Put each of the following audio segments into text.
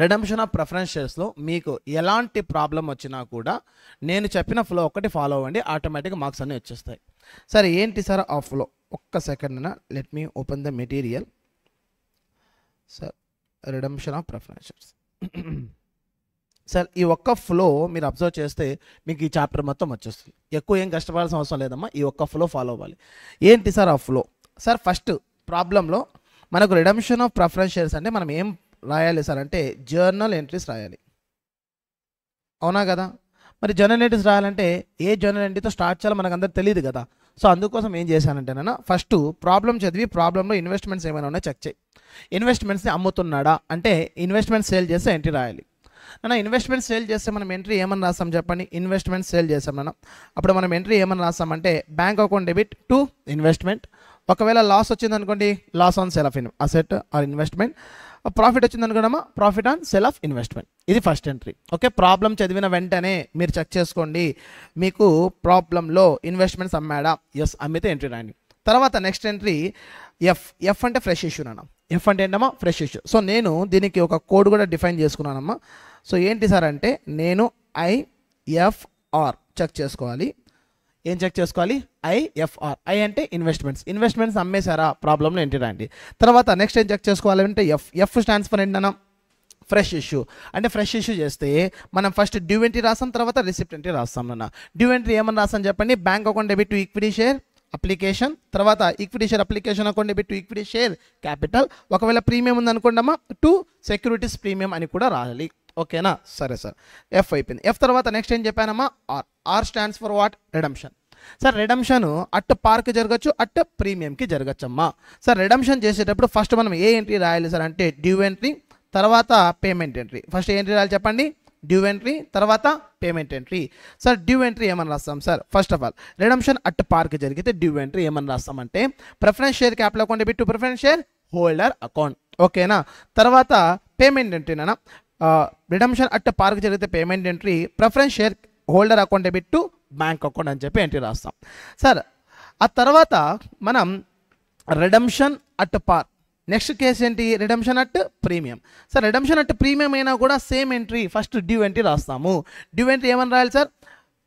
Redemption of preference షేర్స్లో మీకు ఎలాంటి problem వచ్చినా కూడా నేను చెప్పిన ఫ్లో ఒకటి ఫాలో అవ్వండి, ఆటోమేటిక్గా మార్క్స్ అన్నీ వచ్చేస్తాయి. సరే ఏంటి సార్ ఆ ఫ్లో? ఒక్క సెకండ్ అన్న, let me open the material. Sir redemption of preference shares sir ఈ ఒక్క ఫ్లో మీరు అబ్జర్వ్ చేస్తే మీకు ఈ చాప్టర్ మొత్తం వచ్చేస్తుంది. ఎక్కువ ఏం కష్టపడాల్సిన అవసరం లేదమ్మా, ఈ ఒక్క ఫ్లో ఫాలో అవ్వాలి. ఏంటి సార్ ఆ ఫ్లో? సార్ ఫస్ట్ ప్రాబ్లంలో మనకు రిడమ్షన్ ఆఫ్ ప్రిఫరెన్స్ షేర్స్ అంటే మనం ఏం రాయాలి సార్ అంటే జర్నల్ ఎంట్రీస్ రాయాలి, అవునా కదా? మరి జర్నల్ ఎంట్రీస్ రాయాలంటే ఏ జర్నల్ ఎంట్రీతో స్టార్ట్ చేయాలో మనకు అందరికి తెలియదు కదా. సో అందుకోసం ఏం చేశానంటే నేను ఫస్ట్ ప్రాబ్లం చదివి ప్రాబ్లంలో ఇన్వెస్ట్మెంట్స్ ఏమైనా ఉన్నాయో చెక్ చేయి. ఇన్వెస్ట్మెంట్స్ని అమ్ముతున్నాడా అంటే ఇన్వెస్ట్మెంట్ సేల్ చేస్తే ఎంట్రీ రాయాలి. నన్ను ఇన్వెస్ట్మెంట్ సేల్ చేస్తే మనం ఎంట్రీ ఏమని రాస్తాం చెప్పండి? ఇన్వెస్ట్మెంట్ సేల్ చేస్తాం నాన్న. అప్పుడు మనం ఎంట్రీ ఏమని రాస్తామంటే bank account debit to investment. ఒకవేళ లాస్ వచ్చింది అనుకోండి, loss on sale of asset or investment. Profit వచ్చింది అనుకోండమ్మా, profit on sale of investment. ఇది ఫస్ట్ ఎంట్రీ. ఓకే, ప్రాబ్లం చదివిన వెంటనే మీరు చెక్ చేసుకోండి, మీకు ప్రాబ్లంలో ఇన్వెస్ట్మెంట్స్ అమ్మాడా? ఎస్, అమ్మితే ఎంట్రీ రాయండి. తర్వాత నెక్స్ట్ ఎంట్రీ ఎఫ్ అంటే ఫ్రెష్ ఇష్యూ నాన్న. ఎఫ్ అంటే ఏంటమ్మా? Fresh issue. సో నేను దీనికి ఒక కోడ్ కూడా డిఫైన్ చేసుకున్నానమ్మా. సో ఏంటి సార్ అంటే నేను ఐఎఫ్ఆర్ చెక్ చేసుకోవాలి. ఏం చెక్ చేసుకోవాలి? ఐఎఫ్ఆర్. ఐ అంటే ఇన్వెస్ట్మెంట్స్ అమ్మేశారా? ప్రాబ్లంలో ఎంట్రీ రాయండి. తర్వాత నెక్స్ట్ ఏం చెక్ చేసుకోవాలంటే ఎఫ్ స్టాండ్స్ ఫర్ ఏంటన్నా? Fresh issue. అంటే ఫ్రెష్ ఇష్యూ చేస్తే మనం ఫస్ట్ డ్యూ ఎంట్రీ రాస్తాం, తర్వాత రిసిప్ట్ ఎంట్రీ రాస్తాం నాన్న. డ్యూ ఎంట్రీ ఏమని రాస్తాం చెప్పండి? Bank account debit to equity share application. తర్వాత equity share application account debit to equity share capital. ఒకవేళ ప్రీమియం ఉందనుకోండమ్మా టు సెక్యూరిటీస్ ప్రీమియం అని కూడా రాయాలి. ఓకేనా? సరే సార్, ఎఫ్ అయిపోయింది. ఎఫ్ తర్వాత నెక్స్ట్ ఏం చెప్పానమ్మా? R. R stands for what? Redemption. Sir redemption at par జరగచ్చు, అట్ ప్రీమియంకి జరగచ్చమ్మా. సార్ రిడమ్షన్ చేసేటప్పుడు ఫస్ట్ మనం ఏ ఎంట్రీ రాయాలి సార్ అంటే డ్యూ ఎంట్రీ, తర్వాత పేమెంట్ ఎంట్రీ. ఫస్ట్ ఏ ఎంట్రీ రాయాలి చెప్పండి? డ్యూ ఎంట్రీ, తర్వాత payment entry. Sir due entry ఏమని రాస్తాం sir? First of all redemption at par జరిగితే డ్యూ ఎంట్రీ ఏమని రాస్తామంటే preference share capital account debit to preference share holder account. ఓకేనా? తర్వాత పేమెంట్ ఎంట్రీనా? రిడమ్షన్ అట్ పార్క్ జరిగితే payment entry preference share holder account debit to bank account అని చెప్పి entry రాస్తాం. సార్ ఆ తర్వాత మనం redemption at par. Next case ఏంటి? Redemption at premium. Sir redemption at premium అయినా కూడా same entry, first due entry రాస్తాము. డ్యూ ఎంట్రీ ఏమని రాయాలి sir?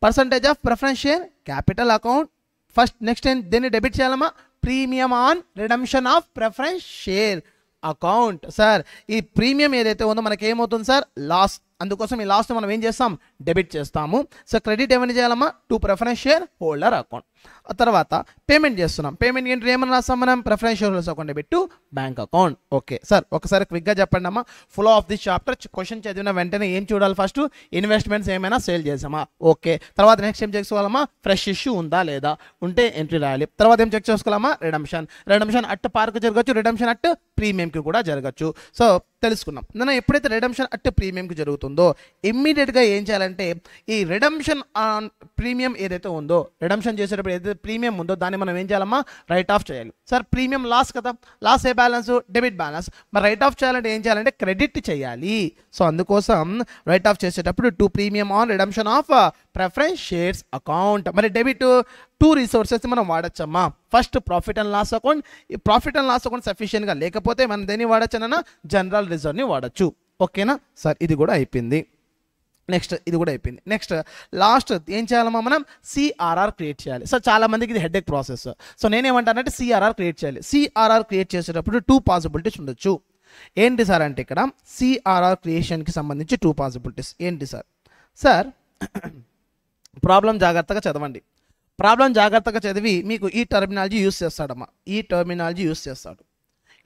Percentage of preference share capital account. First next దీన్ని డెబిట్ చేయాలమ్మా, premium on redemption of preference share account. Sir ఈ premium ఏదైతే ఉందో మనకి ఏమవుతుంది సార్? లాస్. అందుకోసం ఈ లాస్ని మనం ఏం చేస్తాం? డెబిట్ చేస్తాము. సో క్రెడిట్ ఏమని చేయాలమ్మా? To preference share holder account. ఆ తర్వాత పేమెంట్ చేస్తున్నాం. పేమెంట్ ఎంట్రీ ఏమని రాస్తాం మనం? Preference share holders account debit to bank account. Okay sir, ఒకసారి క్విక్గా చెప్పండి అమ్మా. Flow of this chapter question చదివిన వెంటనే ఏం చూడాలి? ఫస్ట్ ఇన్వెస్ట్మెంట్స్ ఏమైనా సేల్ చేసామా? ఓకే. తర్వాత నెక్స్ట్ ఏం చెక్ చేసుకోవాలమ్మా? ఫ్రెష్ ఇష్యూ ఉందా లేదా? ఉంటే ఎంట్రీ రాయాలి. తర్వాత ఏం చెక్ చేసుకోవాలమ్మా? రిడమ్షన్ అట్ పార్క్ జరగచ్చు, రిడమ్షన్ అట్ ప్రీమియంకి కూడా జరగచ్చు. సో తెలుసుకున్నాం. నన్ను ఎప్పుడైతే రిడమ్షన్ అట్ ప్రీమియంకి జరుగుతుందో ఇమ్మీడియట్గా ఏం చేయాలంటే ఈ రిడమ్షన్ ఆన్ ప్రీమియం ఏదైతే ఉందో, రిడమ్షన్ చేసేటప్పుడు ఏదైతే ప్రీమియం ఉందో దాన్ని మనం ఏం చేయాలమ్మా? రైట్ ఆఫ్ చేయాలి. సార్ ప్రీమియం లాస్ కదా, లాస్ ఏ బ్యాలెన్స్? Debit balance. మరి రైట్ ఆఫ్ చేయాలంటే ఏం చేయాలంటే క్రెడిట్ చేయాలి. సో అందుకోసం రైట్ ఆఫ్ చేసేటప్పుడు to premium on redemption of preference shares account. మరి డెబిట్ టూ రిసోర్సెస్ మనం వాడచ్చమ్మా. First profit and loss account. ఈ ప్రాఫిట్ అండ్ లాస్ అకౌంట్ సఫిషియెంట్గా లేకపోతే మనం దేన్ని వాడచ్చన్నా? జనరల్ రిజర్వ్ని వాడచ్చు. ఓకేనా సార్? ఇది కూడా అయిపోయింది. నెక్స్ట్ ఇది కూడా అయిపోయింది. నెక్స్ట్ లాస్ట్ ఏం చేయాలమ్మా? మనం సిఆర్ఆర్ క్రియేట్ చేయాలి. సో చాలా మందికి ఇది హెడేక్ ప్రాసెస్. సో నేనేమంటానంటే సిఆర్ఆర్ క్రియేట్ చేయాలి. సిఆర్ఆర్ క్రియేట్ చేసేటప్పుడు టూ పాసిబిలిటీస్ ఉండొచ్చు. ఏంటి సార్ అంటే ఇక్కడ సిఆర్ఆర్ క్రియేషన్కి సంబంధించి టూ పాసిబిలిటీస్ ఏంటి సార్? సార్ ప్రాబ్లం జాగ్రత్తగా చదవండి. ప్రాబ్లం జాగ్రత్తగా చదివి మీకు ఈ టర్మినాలజీ యూస్ చేస్తాడమ్మా. ఈ టర్మినాలజీ యూస్ చేస్తాడు.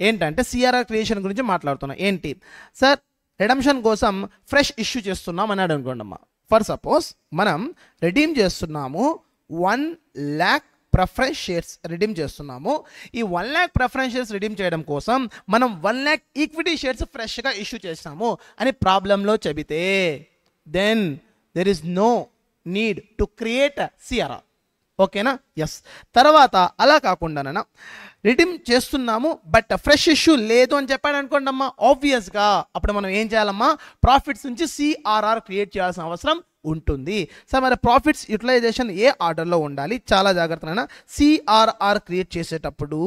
ఏంటంటే సిఆర్ఆర్ క్రియేషన్ గురించి మాట్లాడుతున్నా. ఏంటి సార్? రిడమ్షన్ కోసం ఫ్రెష్ ఇష్యూ చేస్తున్నాం అన్నాడు అనుకోండమ్మా. ఫర్ సపోజ్ మనం రిడీమ్ చేస్తున్నాము 1 lakh ప్రిఫరెన్స్ షేర్స్ రిడీమ్ చేస్తున్నాము. ఈ 1 lakh ప్రిఫరెన్స్ షేర్స్ రిడీమ్ చేయడం కోసం మనం 1 lakh ఈక్విటీ షేర్స్ ఫ్రెష్గా ఇష్యూ చేస్తాము అని ప్రాబ్లంలో చెబితే then there is no need to create CRR. ఓకేనా? ఎస్. తర్వాత అలా కాకుండా రిడీమ్ చేస్తున్నాము బట్ ఫ్రెష్ ఇష్యూ లేదు అని చెప్పాడు అనుకోండి అమ్మా, ఆబ్వియస్గా అప్పుడు మనం ఏం చేయాలమ్మా? ప్రాఫిట్స్ నుంచి సిఆర్ఆర్ క్రియేట్ చేయాల్సిన అవసరం ఉంటుంది. సార్ మరి ప్రాఫిట్స్ యూటిలైజేషన్ ఏ ఆర్డర్లో ఉండాలి? చాలా జాగ్రత్తగా సిఆర్ఆర్ క్రియేట్ చేసేటప్పుడు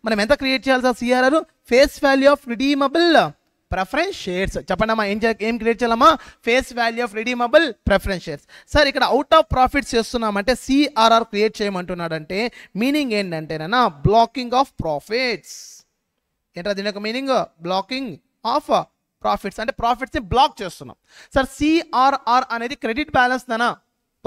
మనం ఎంత క్రియేట్ చేయాలి sir? CRR face value of redeemable preference shares. చెప్పండి అమ్మా, ఏం క్రియేట్ చేయాలమ్మా? Face value of redeemable preference shares. Sir ఇక్కడ అవుట్ ఆఫ్ ప్రాఫిట్స్ చేస్తున్నామంటే సిఆర్ఆర్ క్రియేట్ చేయమంటున్నాడంటే మీనింగ్ ఏంటంటేనా బ్లాకింగ్ ఆఫ్ ప్రాఫిట్స్. ఏంటో దీని యొక్క మీనింగ్ బ్లాకింగ్ ఆఫ్ ప్రాఫిట్స్ అంటే ప్రాఫిట్స్ని బ్లాక్ చేస్తున్నాం. సార్ సిఆర్ఆర్ అనేది క్రెడిట్ బ్యాలెన్స్ దానా,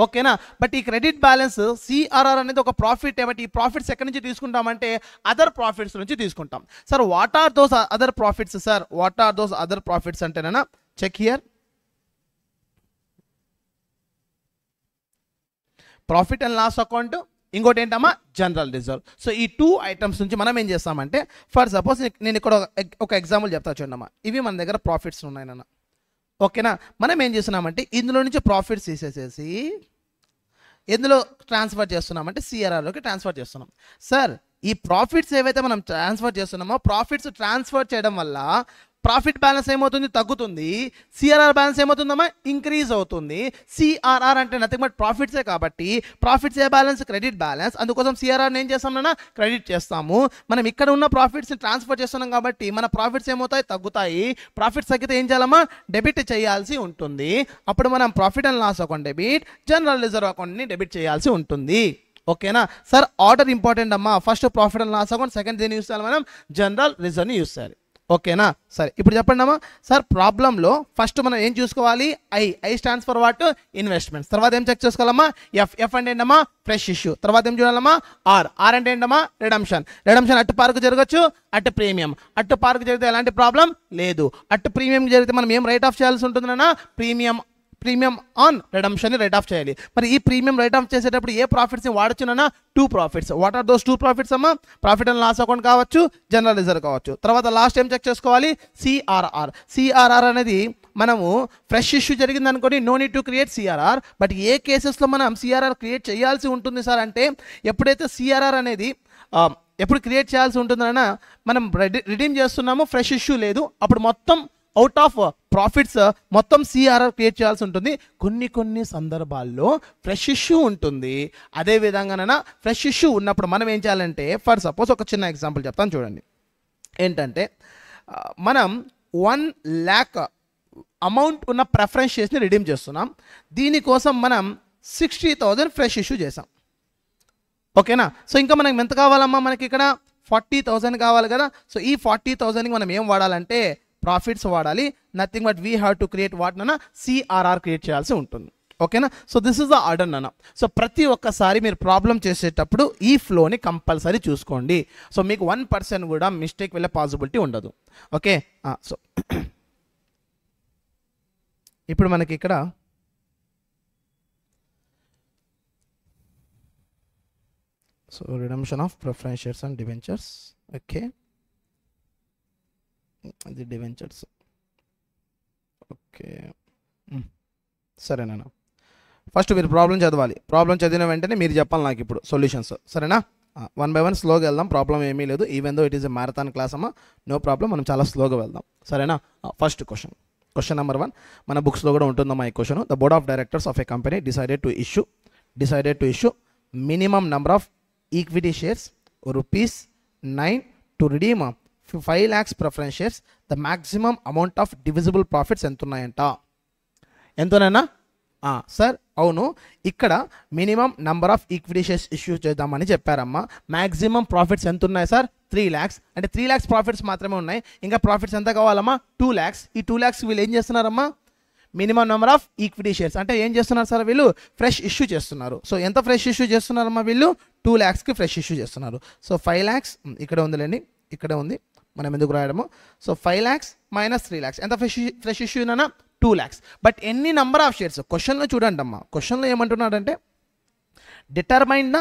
ఓకేనా? బట్ ఈ క్రెడిట్ బ్యాలెన్స్ సిఆర్ఆర్ అనేది ఒక ప్రాఫిట్. బట్ ఈ ప్రాఫిట్స్ ఎక్కడి నుంచి తీసుకుంటామంటే అదర్ ప్రాఫిట్స్ నుంచి తీసుకుంటాం. Sir what are those other profits? Sir what are those other profits అంటేనా check here. Profit and loss account, ఇంకోటి ఏంటమ్మా జనరల్ రిజర్వ్. సో ఈ 2 ఐటమ్స్ నుంచి మనం ఏం చేస్తామంటే ఫర్ సపోజ్ నేను ఇక్కడ ఒక ఎగ్జాంపుల్ చెప్తా చూడమ్మా. ఇవి మన దగ్గర ప్రాఫిట్స్ ఉన్నాయి నాన్న, ఓకేనా? మనం ఏం చేస్తున్నామంటే ఇందులో నుంచి ప్రాఫిట్స్ తీసేసేసి ఎందులో ట్రాన్స్ఫర్ చేస్తున్నామంటే సిఆర్ఆర్లోకి ట్రాన్స్ఫర్ చేస్తున్నాం. సార్ ఈ ప్రాఫిట్స్ ఏవైతే మనం ట్రాన్స్ఫర్ చేస్తున్నామో ప్రాఫిట్స్ ట్రాన్స్ఫర్ చేయడం వల్ల ప్రాఫిట్ బ్యాలెన్స్ ఏమవుతుంది? తగ్గుతుంది. సిఆర్ఆర్ బ్యాలెన్స్ ఏమవుతుందమ్మా? ఇంక్రీజ్ అవుతుంది. సిఆర్ఆర్ అంటే నథింగ్ బట్ ప్రాఫిట్సే కాబట్టి ప్రాఫిట్స్ ఏ బ్యాలెన్స్? Credit balance. అందుకోసం సిఆర్ఆర్ని ఏం చేస్తామన్నా క్రెడిట్ చేస్తాము. మనం ఇక్కడ ఉన్న ప్రాఫిట్స్ని ట్రాన్స్ఫర్ చేస్తున్నాం కాబట్టి మన ప్రాఫిట్స్ ఏమవుతాయి? తగ్గుతాయి. ప్రాఫిట్స్ తగ్గితే ఏం చేయాలమ్మా? డెబిట్ చేయాల్సి ఉంటుంది. అప్పుడు మనం profit and loss account debit, general reserve అకౌంట్ని డెబిట్ చేయాల్సి ఉంటుంది, ఓకేనా? సార్ ఆర్డర్ ఇంపార్టెంట్ అమ్మా. First profit and loss account, second దేని యూస్ చేయాలి మనం? జనరల్ రిజర్వ్ని యూస్ చేయాలి, ఓకేనా? సరే ఇప్పుడు చెప్పండి అమ్మా. సార్ ప్రాబ్లంలో ఫస్ట్ మనం ఏం చూసుకోవాలి? I stands for what? Investments. తర్వాత ఏం చెక్ చేసుకోవాలమ్మా? ఎఫ్ అంటే ఏంటమ్మా? Fresh issue. తర్వాత ఏం చూడాలమ్మా? ఆర్ అంటే ఏంటమ్మా? రిడమ్షన్. అట్టు పార్క్ జరగచ్చు, అట్టు ప్రీమియం. అట్టు పార్క్ జరిగితే ఎలాంటి ప్రాబ్లం లేదు. అట్టు ప్రీమియం జరిగితే మనం ఏం రైట్ ఆఫ్ చేయాల్సి ఉంటుందన్నా? ప్రీమియం ఆన్ రిడమ్షన్ని రైట్ ఆఫ్ చేయాలి. మరి ఈ ప్రీమియం రైట్ ఆఫ్ చేసేటప్పుడు ఏ ప్రాఫిట్స్ని వాడచ్చునన్నా? 2 profits. What are those 2 profits అమ్మా? ప్రాఫిట్ అండ్ లాస్ అకౌంట్ కావచ్చు, జనరల్ రిజర్వ్ కావచ్చు. తర్వాత లాస్ట్ ఏం చెక్ చేసుకోవాలి? సిఆర్ఆర్ అనేది మనము ఫ్రెష్ ఇష్యూ జరిగింది అనుకోని no need to create CRR. But ఏ కేసెస్లో మనం సిఆర్ఆర్ క్రియేట్ చేయాల్సి ఉంటుంది సార్ అంటే ఎప్పుడైతే సిఆర్ఆర్ అనేది ఎప్పుడు క్రియేట్ చేయాల్సి ఉంటుందన్న మనం రిడీమ్ చేస్తున్నాము, ఫ్రెష్ ఇష్యూ లేదు, అప్పుడు మొత్తం అవుట్ ఆఫ్ ప్రాఫిట్స్ మొత్తం సిఆర్ఆర్ క్రియేట్ చేయాల్సి ఉంటుంది. కొన్ని సందర్భాల్లో ఫ్రెష్ ఇష్యూ ఉంటుంది. అదేవిధంగానైనా ఫ్రెష్ ఇష్యూ ఉన్నప్పుడు మనం ఏం చేయాలంటే ఫర్ సపోజ్ ఒక చిన్న ఎగ్జాంపుల్ చెప్తాను చూడండి. ఏంటంటే మనం 1 lakh అమౌంట్ ఉన్న ప్రిఫరెన్స్ షేర్స్ని రిడీమ్ చేస్తున్నాం. దీనికోసం మనం 60,000 ఫ్రెష్ ఇష్యూ చేసాం, ఓకేనా? సో ఇంకా మనకి ఎంత కావాలమ్మా? మనకి ఇక్కడ 40,000 కావాలి కదా. సో ఈ 40,000కి మనం ఏం వాడాలంటే ప్రాఫిట్స్ వాడాలి. Nothing but we have to create what నాన్న? సిఆర్ఆర్ క్రియేట్ చేయాల్సి ఉంటుంది, ఓకేనా? So this is the order నాన్న. సో ప్రతి ఒక్కసారి మీరు ప్రాబ్లం చేసేటప్పుడు ఈ ఫ్లోని కంపల్సరీ చూసుకోండి. సో మీకు 1% కూడా మిస్టేక్ వెళ్ళే పాసిబిలిటీ ఉండదు, ఓకే? సో ఇప్పుడు మనకి ఇక్కడ so redemption of preference shares and debentures, okay? అది డివెంచర్స్, ఓకే? సరేనా? ఫస్ట్ మీరు ప్రాబ్లం చదవాలి. ప్రాబ్లం చదివిన వెంటనే మీరు చెప్పాలి నాకు ఇప్పుడు సొల్యూషన్స్, సరేనా? 1 by 1 స్లోగా వెళ్దాం, ప్రాబ్లం ఏమీ లేదు. Even though it is a marathon class అమ్మా, నో ప్రాబ్లం, మనం చాలా స్లోగా వెళ్దాం, సరేనా? ఫస్ట్ క్వశ్చన్ నెంబర్ 1 మన బుక్స్లో కూడా ఉంటుందమ్మా ఈ question. The board of directors of a company decided to issue minimum number of equity shares ₹9 to redeem 5 lakhs preference shares. The maximum amount of divisible profits ఎంత ఉన్నాయంట? ఎంతోనైనా సార్? అవును, ఇక్కడ minimum number of equity shares issue చేద్దామని చెప్పారమ్మా. Maximum profits ఎంత ఉన్నాయి sir? 3 lakhs. అంటే 3 lakhs profits మాత్రమే ఉన్నాయి. ఇంకా ప్రాఫిట్స్ ఎంత కావాలమ్మా? 2 lakhs. ఈ 2 lakhs వీళ్ళు ఏం చేస్తున్నారమ్మా? Minimum number of equity shares అంటే ఏం చేస్తున్నారు సార్? వీళ్ళు ఫ్రెష్ ఇష్యూ చేస్తున్నారు. సో ఎంత ఫ్రెష్ ఇష్యూ చేస్తున్నారమ్మా? వీళ్ళు 2 lakhsకి ఫ్రెష్ ఇష్యూ చేస్తున్నారు. సో 5 lakhs ఇక్కడ ఉందిలేండి, ఇక్కడ ఉంది, మనం ఎందుకు రాయడము? సో 5 lakhs మైనస్ 3 lakhs ఎంత ఫ్రెష్ ఇష్యూ అయినా? 2 lakhs. బట్ ఎన్ని నంబర్ ఆఫ్ షేర్స్? క్వశ్చన్లో చూడండి అమ్మా, క్వశ్చన్లో ఏమంటున్నాడంటే determine the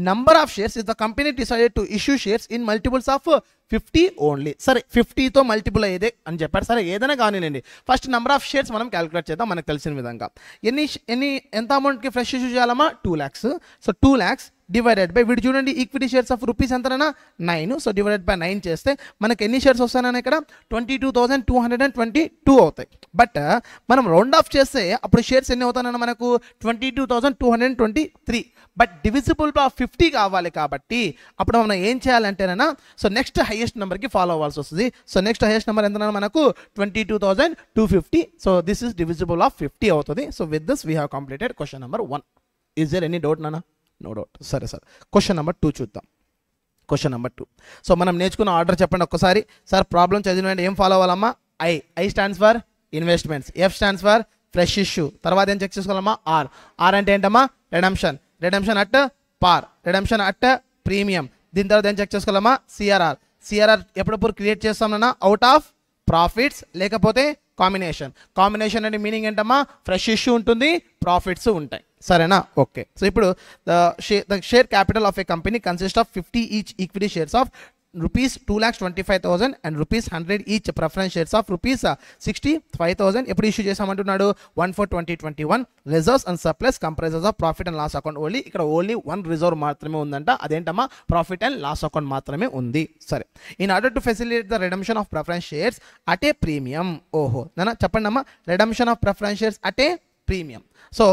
number of shares is the company decided to issue shares in multiples of 50 only. సరే 50తో మల్టిపుల్ అయ్యేదే అని చెప్పారు. సరే ఏదైనా కానీలేండి, ఫస్ట్ నెంబర్ ఆఫ్ షేర్స్ మనం క్యాలిక్యులేట్ చేద్దాం మనకు తెలిసిన విధంగా. ఎంత అమౌంట్కి ఫ్రెష్ ఇష్యూ చేయాలమ్మా? 2 lakhs. So 2 lakhs divided by వీడు చూడండి ఈక్విటీ షేర్స్ ఆఫ్ రూపీస్ ఎంతనా? 9. సో డివైడెడ్ బై 9 చేస్తే మనకి ఎన్ని షేర్స్ వస్తాయన్నా? ఇక్కడ 22,222 అవుతాయి. బట్ మనం రౌండ్ ఆఫ్ చేస్తే అప్పుడు షేర్స్ ఎన్ని అవుతాయన్నా? మనకు 22,223. బట్ డివిజిబుల్ ఆఫ్ 50 కావాలి కాబట్టి అప్పుడు మనం ఏం చేయాలంటేనా? సో నెక్స్ట్ హై హైయెస్ట్ నెంబర్కి ఫాలో అవ్వాల్సి వస్తుంది. సో నెక్స్ట్ హైయెస్ట్ నెంబర్ ఎంత మనకు 22,250. So this is divisible of 50 అవుతుంది. So with this we have completed question number 1. Is there any doubt నానా? No doubt. సరే సార్, క్వశ్చన్ నెంబర్ 2 చూద్దాం. Question number 2. So మనం నేర్చుకున్న ఆర్డర్ చెప్పండి ఒక్కసారి. సార్ ప్రాబ్లం చదివిన ఏం ఫాలో అవ్వాలమ్మా? I stands for investments, F stands for fresh issue, తర్వాత ఏం చెక్ చేసుకోవాలమ్మా? ఆర్ అంటే ఏంటమ్మా? Redemption at par, redemption at premium. దీని తర్వాత ఏం చెక్ చేసుకోవాలమ్మా? సిఆర్ఆర్ ఎప్పుడప్పుడు క్రియేట్ చేస్తామన్నా అవుట్ ఆఫ్ ప్రాఫిట్స్ లేకపోతే కాంబినేషన్ అంటే మీనింగ్ ఏంటమ్మా? ఫ్రెష్ ఇష్యూ ఉంటుంది, ప్రాఫిట్స్ ఉంటాయి. సరేనా? ఓకే. సో ఇప్పుడు the share capital of a company consist of 50 each equity shares of rupees 2,25,000 and rupees 100 each preference shares of rupees 65,000. ఎప్పుడు issue చేసామంటున్నాడు? 1/4/2021. Reserves and surplus comprises of profit and loss account only. ఇక్కడ only 1 reserve మాత్రమే ఉందంట. అదేంటమ్మా? Profit and loss account మాత్రమే ఉంది. సరే, in order to facilitate the redemption of preference shares at a premium. ఓహో నాన్న చెప్పండి అమ్మా. Redemption of preference shares at a premium. So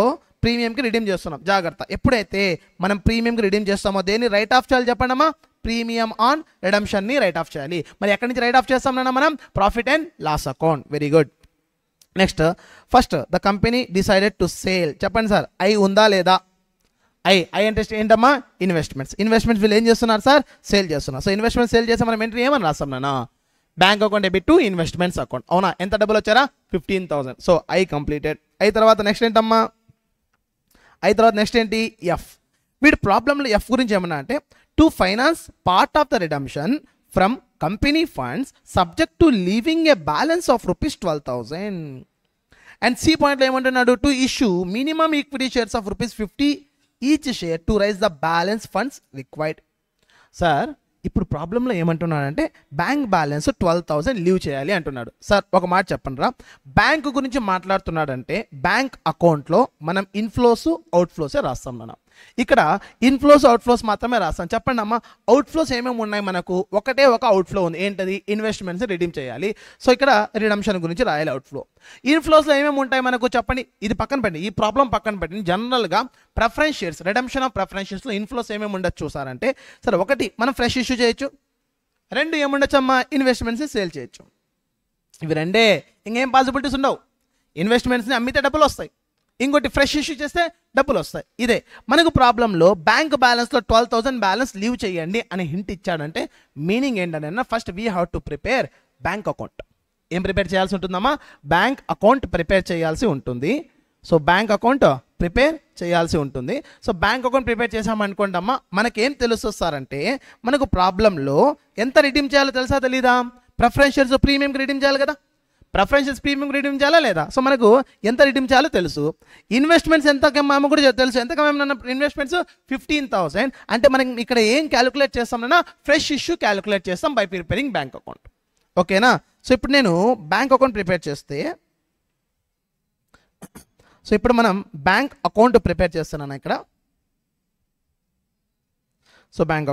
ప్రీమియంకి రిడీమ్ చేస్తున్నాం. జాగ్రత్త, ఎప్పుడైతే మనం ప్రీమియంకి రిడీమ్ చేస్తామో దేన్ని రైట్ ఆఫ్ చేయాలి చెప్పండి అమ్మా? ప్రీమియం ఆన్ రిడమ్షన్ని రైట్ ఆఫ్ చేయాలి. మరి ఎక్కడి నుంచి రైట్ ఆఫ్ చేస్తాం మనం? Profit and loss account. Very good. Next, first the company decided to sale. చెప్పండి సార్, ఐ ఉందా లేదా? ఐ అంటే ఏంటమ్మా? ఇన్వెస్ట్మెంట్స్ వీళ్ళు ఏం చేస్తున్నారు సార్? సేల్ చేస్తున్నారు. సో ఇన్వెస్ట్మెంట్ సేల్ చేస్తే మనం ఎంట్రీ ఏమని రాస్తాం నాన్న? Bank account debit to investments account. అవునా? ఎంత డబ్బులు వచ్చారా? 15,000. So I completed. ఐ తర్వాత నెక్స్ట్ ఏంటమ్మా? ఐ తర్వాత నెక్స్ట్ ఏంటి? ఎఫ్. వీడి ప్రాబ్లంలో ఎఫ్ గురించి ఏమన్నా అంటే to finance part of the redemption from company funds subject to leaving a balance of rupees 12,000. And C పాయింట్లో ఏమంటున్నాడు? To issue minimum equity shares of rupees 50 each share to raise the balance funds required. Sir ఇప్పుడు ప్రాబ్లంలో ఏమంటున్నాడంటే bank balance 12,000 leave చేయాలి అంటున్నాడు. Sir ఒక మాట చెప్పండి రా, బ్యాంకు గురించి మాట్లాడుతున్నాడంటే బ్యాంక్ అకౌంట్లో మనం ఇన్ఫ్లోస్ అవుట్ఫ్లోసే రాస్తాం మనం. ఇక్కడ ఇన్ఫ్లోస్ అవుట్ఫ్లోస్ మాత్రమే రాస్తాం. చెప్పండి అమ్మా, అవుట్ఫ్లోస్ ఏమేమి ఉన్నాయి మనకు? ఒకటే ఒక అవుట్ఫ్లో ఉంది. ఏంటది? ఇన్వెస్ట్మెంట్స్ రిడీమ్ చేయాలి. సో ఇక్కడ రిడమ్షన్ గురించి రాయాలి అవుట్ఫ్లో. ఇన్ఫ్లోస్లో ఏమేమి ఉంటాయి మనకు చెప్పండి? ఇది పక్కన పెట్టండి, ఈ ప్రాబ్లం పక్కన పెట్టండి. జనరల్గా preference shares, redemption of preference షేర్స్లో ఇన్ఫ్లోస్ ఏమేమి ఉండొచ్చు చూసారంటే, సరే ఒకటి మనం ఫ్రెష్ ఇష్యూ చేయొచ్చు. 2 ఏముండొచ్చు అమ్మా? ఇన్వెస్ట్మెంట్స్ని సేల్ చేయొచ్చు. ఇవి 2. ఇంకేం పాసిబిలిటీస్ ఉండవు. ఇన్వెస్ట్మెంట్స్ని అమ్మితే డబ్బులు వస్తాయి, ఇంకోటి ఫ్రెష్ ఇష్యూ చేస్తే డబ్బులు వస్తాయి. ఇదే మనకు ప్రాబ్లంలో బ్యాంక్ బ్యాలెన్స్లో 12,000 బ్యాలెన్స్ లీవ్ చేయండి అని హింట్ ఇచ్చాడంటే మీనింగ్ ఏంటంటే first we have to prepare bank account. ఏం ప్రిపేర్ చేయాల్సి ఉంటుందమ్మా? బ్యాంక్ అకౌంట్ ప్రిపేర్ చేయాల్సి ఉంటుంది. సో బ్యాంక్ అకౌంట్ ప్రిపేర్ చేయాల్సి ఉంటుంది. సో బ్యాంక్ అకౌంట్ ప్రిపేర్ చేసామనుకోండి అమ్మా, మనకేం తెలుస్తారంటే మనకు ప్రాబ్లంలో ఎంత రిడీమ్ చేయాలో తెలుసా తెలీదా? ప్రిఫరెన్స్ షేర్స్ ప్రీమియంకి రిడీమ్ చేయాలి కదా. ప్రిఫరెన్షియల్స్ ప్రీమియం రిడీమ్ చేయాలా లేదా? సో మనకు ఎంత రిడీమ్ చేయాలో తెలుసు. ఇన్వెస్ట్మెంట్స్ ఎంత కమ్మామో కూడా తెలుసు. ఎంత కమ్మామన్నా ఇన్వెస్ట్మెంట్స్ 15,000. అంటే మనం ఇక్కడ ఏం క్యాలిక్యులేట్ చేస్తామన్నా ఫ్రెష్ ఇష్యూ క్యాలిక్యులేట్ చేస్తాం బై ప్రిపేరింగ్ బ్యాంక్ అకౌంట్. ఓకేనా? సో ఇప్పుడు నేను బ్యాంక్ అకౌంట్ ప్రిపేర్ చేస్తే, సో ఇప్పుడు మనం బ్యాంక్ అకౌంట్ ప్రిపేర్ చేస్తున్నాను ఇక్కడ. సో బ్యాంక్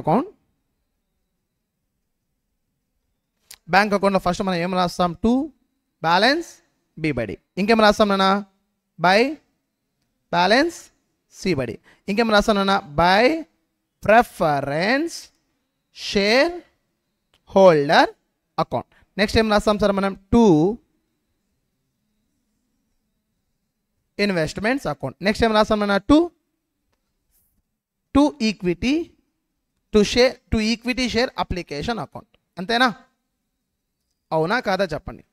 అకౌంట్లో ఫస్ట్ మనం ఏం రాస్తాం? To balance B by D. ఇంకేం రాస్తాం నాన్న? By balance C by D. ఇంకేం రాస్తాం నాన్న? By preference share holder account. Next ఏం రాస్తాం సార్ మనం? To investments account. నెక్స్ట్ ఏం రాస్తాం నాన్న? To equity share application account. అంతేనా? అవునా కాదా చెప్పండి.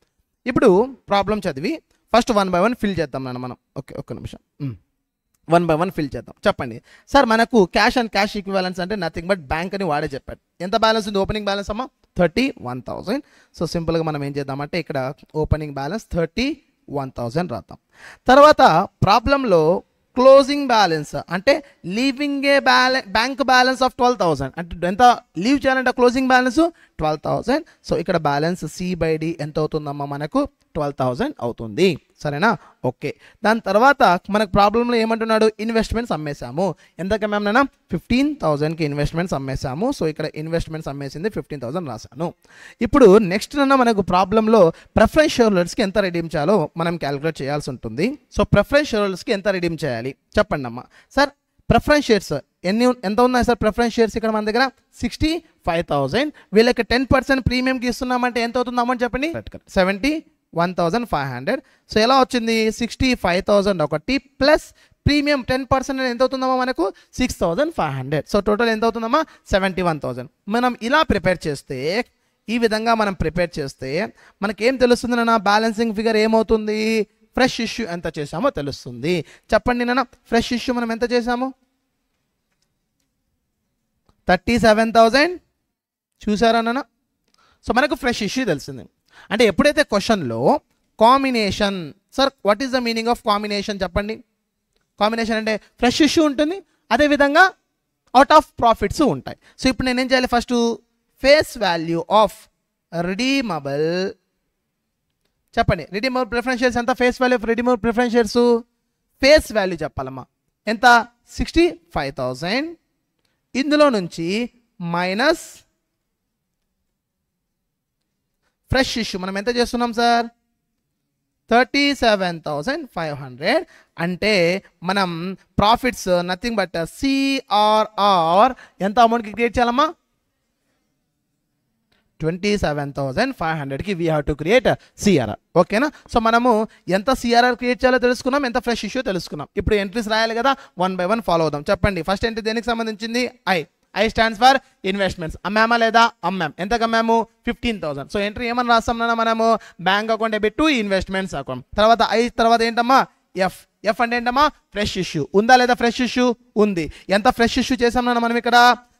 ఇప్పుడు ప్రాబ్లం చదివి ఫస్ట్ 1 by 1 ఫిల్ చేద్దాం నాన్న మనం. ఓకే, ఒక్క నిమిషం. 1 by 1 ఫిల్ చేద్దాం. చెప్పండి సార్, మనకు క్యాష్ అండ్ క్యాష్ ఈక్వివాలెన్స్ అంటే నథింగ్ బట్ బ్యాంక్ అని వాడే చెప్పాడు. ఎంత బ్యాలెన్స్ ఉంది? ఓపెనింగ్ బ్యాలెన్స్ అమ్మా 31,000. సో సింపుల్గా మనం ఏం చేద్దామంటే ఇక్కడ ఓపెనింగ్ బ్యాలెన్స్ 31,000 రాద్దాం. తర్వాత ప్రాబ్లంలో క్లోజింగ్ బ్యాలెన్స్ అంటే leaving a bank balance of 12,000. అంటే ఎంత లీవ్ చేయాలంటే క్లోజింగ్ బ్యాలెన్స్ 12,000. సో ఇక్కడ బ్యాలెన్స్ సి బై డి ఎంత అవుతుందమ్మా? మనకు 12,000 అవుతుంది. సరేనా? ఓకే. దాని తర్వాత మనకు ప్రాబ్లంలో ఏమంటున్నాడు? ఇన్వెస్ట్మెంట్స్ అమ్మేశాము. ఎంతకి అమ్మామన్నా? 15,000కి ఇన్వెస్ట్మెంట్స్ అమ్మేశాము. సో ఇక్కడ ఇన్వెస్ట్మెంట్స్ అమ్మేసింది 15,000 రాశాను. ఇప్పుడు నెక్స్ట్ మనకు ప్రాబ్లంలో ప్రిఫరెన్స్ షేర్ హోల్డర్స్కి ఎంత రిడీమ్ చేయాలో మనం క్యాలిక్యులేట్ చేయాల్సి ఉంటుంది. సో ప్రిఫరెన్స్ షేర్ హోల్డర్స్కి ఎంత రిడీమ్ చేయాలి చెప్పండి అమ్మా. సార్ ప్రిఫరెన్స్ షేర్స్ ఎంత ఉన్నాయి సార్ ప్రిఫరెన్స్ షేర్స్ ఇక్కడ మన దగ్గర 65,000. వీళ్ళకి 10% ప్రీమియంకి ఇస్తున్నామంటే ఎంత అవుతుంది అమౌంట్ చెప్పండి, 71,500. సో ఎలా వచ్చింది, 65,000 ఒకటి ప్లస్ ప్రీమియం 10% ఎంత అవుతుందమ్మా మనకు 6,500. సో టోటల్ ఎంత అవుతుందమ్మా 71,000. మనం ఇలా ప్రిపేర్ చేస్తే, ఈ విధంగా మనం ప్రిపేర్ చేస్తే మనకేం తెలుస్తుంది నాన్న, బ్యాలెన్సింగ్ ఫిగర్ ఏమవుతుంది, ఫ్రెష్ ఇష్యూ ఎంత చేసామో తెలుస్తుంది. చెప్పండి నాన్న, ఫ్రెష్ ఇష్యూ మనం ఎంత చేసాము, 37,000 చూసారా నాన్న. సో మనకు ఫ్రెష్ ఇష్యూ తెలిసింది. అంటే ఎప్పుడైతే క్వశ్చన్లో combination, sir what is the meaning of combination చెప్పండి. కాంబినేషన్ అంటే ఫ్రెష్ ఇష్యూ ఉంటుంది, అదేవిధంగా అవుట్ ఆఫ్ ప్రాఫిట్స్ ఉంటాయి. సో ఇప్పుడు నేనేం చేయాలి, first face value of redeemable చెప్పండి. రిడీమబుల్ ప్రిఫరెన్స్ షేర్స్ ఎంత, face value of redeemable preference shares face value చెప్పాలమ్మా ఎంత, 65,000. ఇందులో నుంచి మైనస్ ఫ్రెష్ ఇష్యూ మనం ఎంత చేస్తున్నాం సార్, 37,500. అంటే మనం ప్రాఫిట్స్ నథింగ్ బట్ సిఆర్ఆర్ ఎంత అమౌంట్కి క్రియేట్ చేయాలమ్మా, 27,500కి we have to create CRR. ఓకేనా. సో మనము ఎంత సిఆర్ఆర్ క్రియేట్ చేయాలో తెలుసుకున్నాం, ఎంత ఫ్రెష్ ఇష్యూ తెలుసుకున్నాం. ఇప్పుడు ఎంట్రీస్ రాయాలి కదా, 1 by 1 ఫాలో అవుదాం. చెప్పండి, ఫస్ట్ ఎంట్రీ దేనికి సంబంధించింది, ఐ స్టాండ్స్ ఫర్ ఇన్వెస్ట్మెంట్స్. అమ్మామా లేదా, అమ్మాం. ఎంతకు అమ్మాము, 15,000. సో ఎంట్రీ ఏమని రాస్తాం మనము, bank account debit to investments account. తర్వాత ఐ తర్వాత ఏంటమ్మా, ఎఫ్ అంటే ఏంటమ్మా, ఫ్రెష్ ఇష్యూ. ఉందా లేదా ఫ్రెష్ ఇష్యూ, ఉంది. ఎంత ఫ్రెష్ ఇష్యూ చేసాం మనం ఇక్కడ,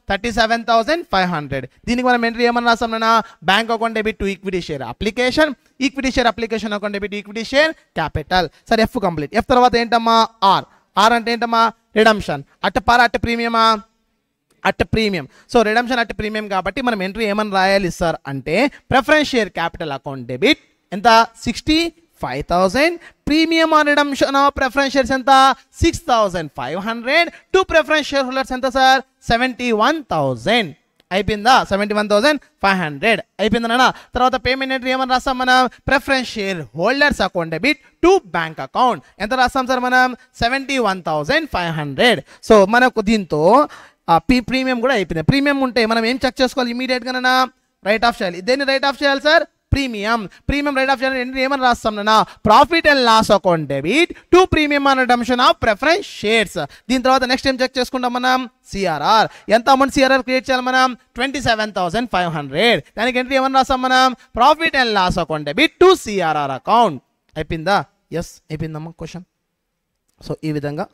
37,500. దీనికి మనం ఎంట్రీ ఏమని రాస్తాం నాన్న, bank account debit to equity share application, equity share application account debit equity share capital. సరే ఎఫ్ కంప్లీట్. ఎఫ్ తర్వాత ఏంటమ్మా, ఆర్ అంటే ఏంటమ్మా, రిడమ్షన్. అట్ ప్రీమియమా, at premium. So redemption at premium కాబట్టి మనం ఎంట్రీ ఏమని రాయాలి సార్ అంటే, preference share capital account debit ఎంత, 65,000. Premium on redemption of preference shares ఎంత, 6,500. టు ప్రిఫరెన్స్ షేర్ హోల్డర్స్ ఎంత సార్, 71,000. అయిపోయిందా, 71,500 అయిపోయిందా నాన్న. తర్వాత పేమెంట్ ఎంట్రీ ఏమని రాస్తాం మనం, preference share holders account debit to bank account ఎంత రాస్తాం సార్ మనం, 71,500. సో మనకు దీంతో ప్రీమియం కూడా అయిపోయింది. ప్రీమియం ఉంటే మనం ఏం చెక్ చేసుకోవాలి, ఇమీడియట్గా రైట్ ఆఫ్ చేయాలి. దేన్ని రైట్ ఆఫ్ చేయాలి సార్, ప్రీమియం రైట్ ఆఫ్ చేయాలి. ఏమని రాస్తాం నాన్న, profit and loss account debit to premium on redemption of preference shares. దీని తర్వాత నెక్స్ట్ ఏం చెక్ చేసుకుంటాం మనం, సిఆర్ఆర్. ఎంత అమౌంట్ సిఆర్ఆర్ క్రియేట్ చేయాలి మనం, 27,500. దానికి ఎంట్రీ ఏమని రాస్తాం మనం, profit and loss account debit to CRR account. అయిపోయిందా, ఎస్ అయిపోయిందమ్మా క్వశ్చన్. సో ఈ విధంగా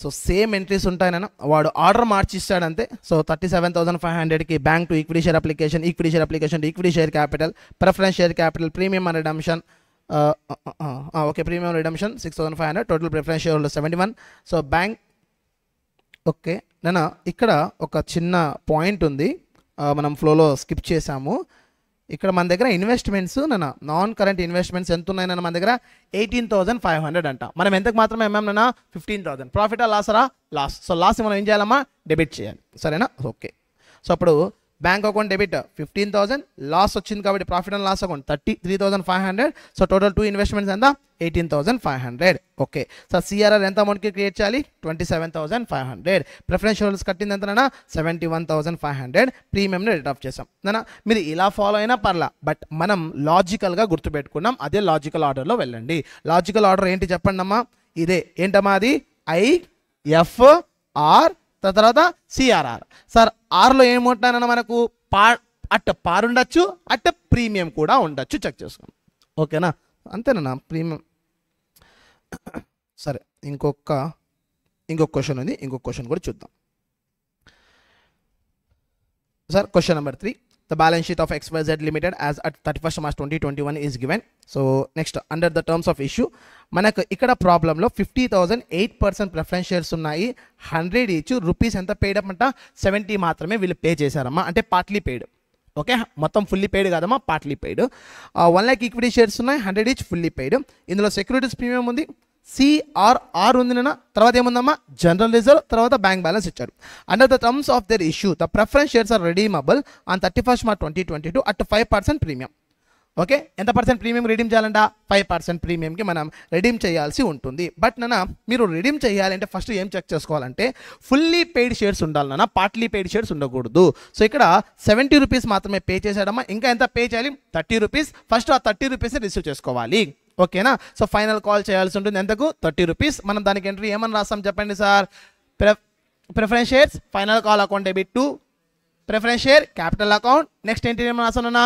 సో సేమ్ ఎంట్రీస్ ఉంటాయన, వాడు ఆర్డర్ మార్చి ఇస్తాడంతే. సో 37,500కి bank to equity share application, equity share application to equity share capital, preference share capital, premium and redemption. Okay, premium redemption 6,500, total preference share holder 71. So bank. Okay నేను ఇక్కడ ఒక చిన్న point ఉంది, మనం ఫ్లోలో స్కిప్ చేసాము. ఇక్కడ మన దగ్గర ఇన్వెస్ట్మెంట్స్ నాన్ కరెంట్ ఇన్వెస్ట్మెంట్స్ ఎంత ఉన్నాయన్న మన దగ్గర 18,500 అంట. మనం ఎంతకు మాత్రమే అమ్మామన్నా 15,000. ప్రాఫిటా లాసరా, లాస్. సో లాస్ మనం ఏం చేయాలమ్మా, డెబిట్ చేయాలి. సరేనా, ఓకే. సో అప్పుడు బ్యాంక్ అకౌంట్ డెబిట్ 15,000, లాస్ వచ్చింది కాబట్టి profit and loss account 33,500. So total 2 investments ఎంత, 18,500. ఓకే. సో సిఆర్ఆర్ ఎంత అమౌంట్కి క్రియేట్ చేయాలి, 27,500. ప్రిఫరెన్స్ హోల్డర్స్ కట్టింది ఎంతనా, 71,500. ప్రీమియంని రిట్ ఆఫ్ చేసాం నానా. మీరు ఇలా ఫాలో అయినా పర్లా, బట్ మనం లాజికల్గా గుర్తుపెట్టుకున్నాం. అదే లాజికల్ ఆర్డర్లో వెళ్ళండి. లాజికల్ ఆర్డర్ ఏంటి చెప్పండి అమ్మా, ఇదే ఏంటమ్మా, అది IFR తర్వాత సిఆర్ఆర్. సార్ ఆర్లో ఏముంటున్నానన్నా మనకు అట్ట పార్ ఉండొచ్చు, అట్ట ప్రీమియం కూడా ఉండొచ్చు, చెక్ చేసుకోండి. ఓకేనా, అంతేనా ప్రీమియం. సరే ఇంకొక క్వశ్చన్ ఉంది, ఇంకొక క్వశ్చన్ కూడా చూద్దాం sir. Question number 3, the balance sheet of XYZ Limited as at 31st March 2021 is given. So next, under the terms of issue మనకు ఇక్కడ ప్రాబ్లంలో 50,000 8% ప్రిఫరెన్స్ షేర్స్ ఉన్నాయి. 100 ఈచ్. రూపీస్ ఎంత పెయిడ్ అప్ అంట, 70 మాత్రమే వీళ్ళు పే చేశారమ్మా, అంటే పార్ట్లీ పెయిడ్. ఓకే, మొత్తం ఫుల్లీ పెయిడ్ కాదమ్మా, partly paid. 1 lakh equity shares ఉన్నాయి, 100 ఈచ్ ఫుల్లీ పెయిడ్. ఇందులో సెక్యూరిటీస్ ప్రీమియం ఉంది, సిఆర్ఆర్ ఉంది నాన్న. తర్వాత ఏముందమ్మా, జనరల్ రిజర్వ్, తర్వాత బ్యాంక్ బ్యాలెన్స్ ఇచ్చారు. Under the terms of their issue the preference shares are redeemable on 31st March 2022 at 5% premium. Okay, ఎంత పర్సెంట్ ప్రీమియం రిడీమ్ చేయాలంట? 5% ప్రీమియంకి మనం రిడీమ్ చేయాల్సి ఉంటుంది. బట్ నాన్న మీరు రిడీమ్ చేయాలంటే ఫస్ట్ ఏం చెక్ చేసుకోవాలంటే ఫుల్లీ పెయిడ్ షేర్స్ ఉండాలి నాన్న, పార్ట్లీ పెయిడ్ షేర్స్ ఉండకూడదు. సో ఇక్కడ 70 రూపీస్ మాత్రమే పే చేశాడమ్మా. ఇంకా ఎంత పే చేయాలి? 30 రూపీస్. ఫస్ట్ ఆ 30 రూపీస్ రిసీవ్ చేసుకోవాలి. ఓకేనా? సో ఫైనల్ కాల్ చేయాల్సి ఉంటుంది. ఎంతకు? 30 రూపీస్. మనం దానికి ఎంట్రీ ఏమని రాస్తాం చెప్పండి sir? Preference shares final call account debit to preference share capital account. Next ఏంటి ఏమని రాస్తానన్నా?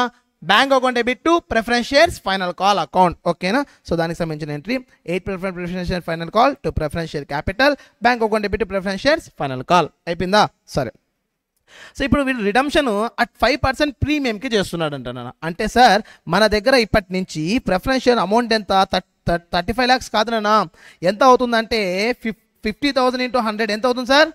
Bank account debit to preference shares final call account. ఓకేనా? సో దానికి సంబంధించిన entry 8 preference share final call to preference share capital bank account debit to preference shares final call. అయిపోయిందా? సరే. So ఇప్పుడు వీళ్ళు రిడమ్షన్ అట్ 5% ప్రీమియంకి చేస్తున్నాడు అంటున్నాను. అంటే సార్ మన దగ్గర ఇప్పటి నుంచి ప్రిఫరెన్స్ షేర్ అమౌంట్ ఎంత? 35 lakhs కాదు నాన్న. ఎంత అవుతుందంటే 50,000 into 100 ఎంత అవుతుంది సార్?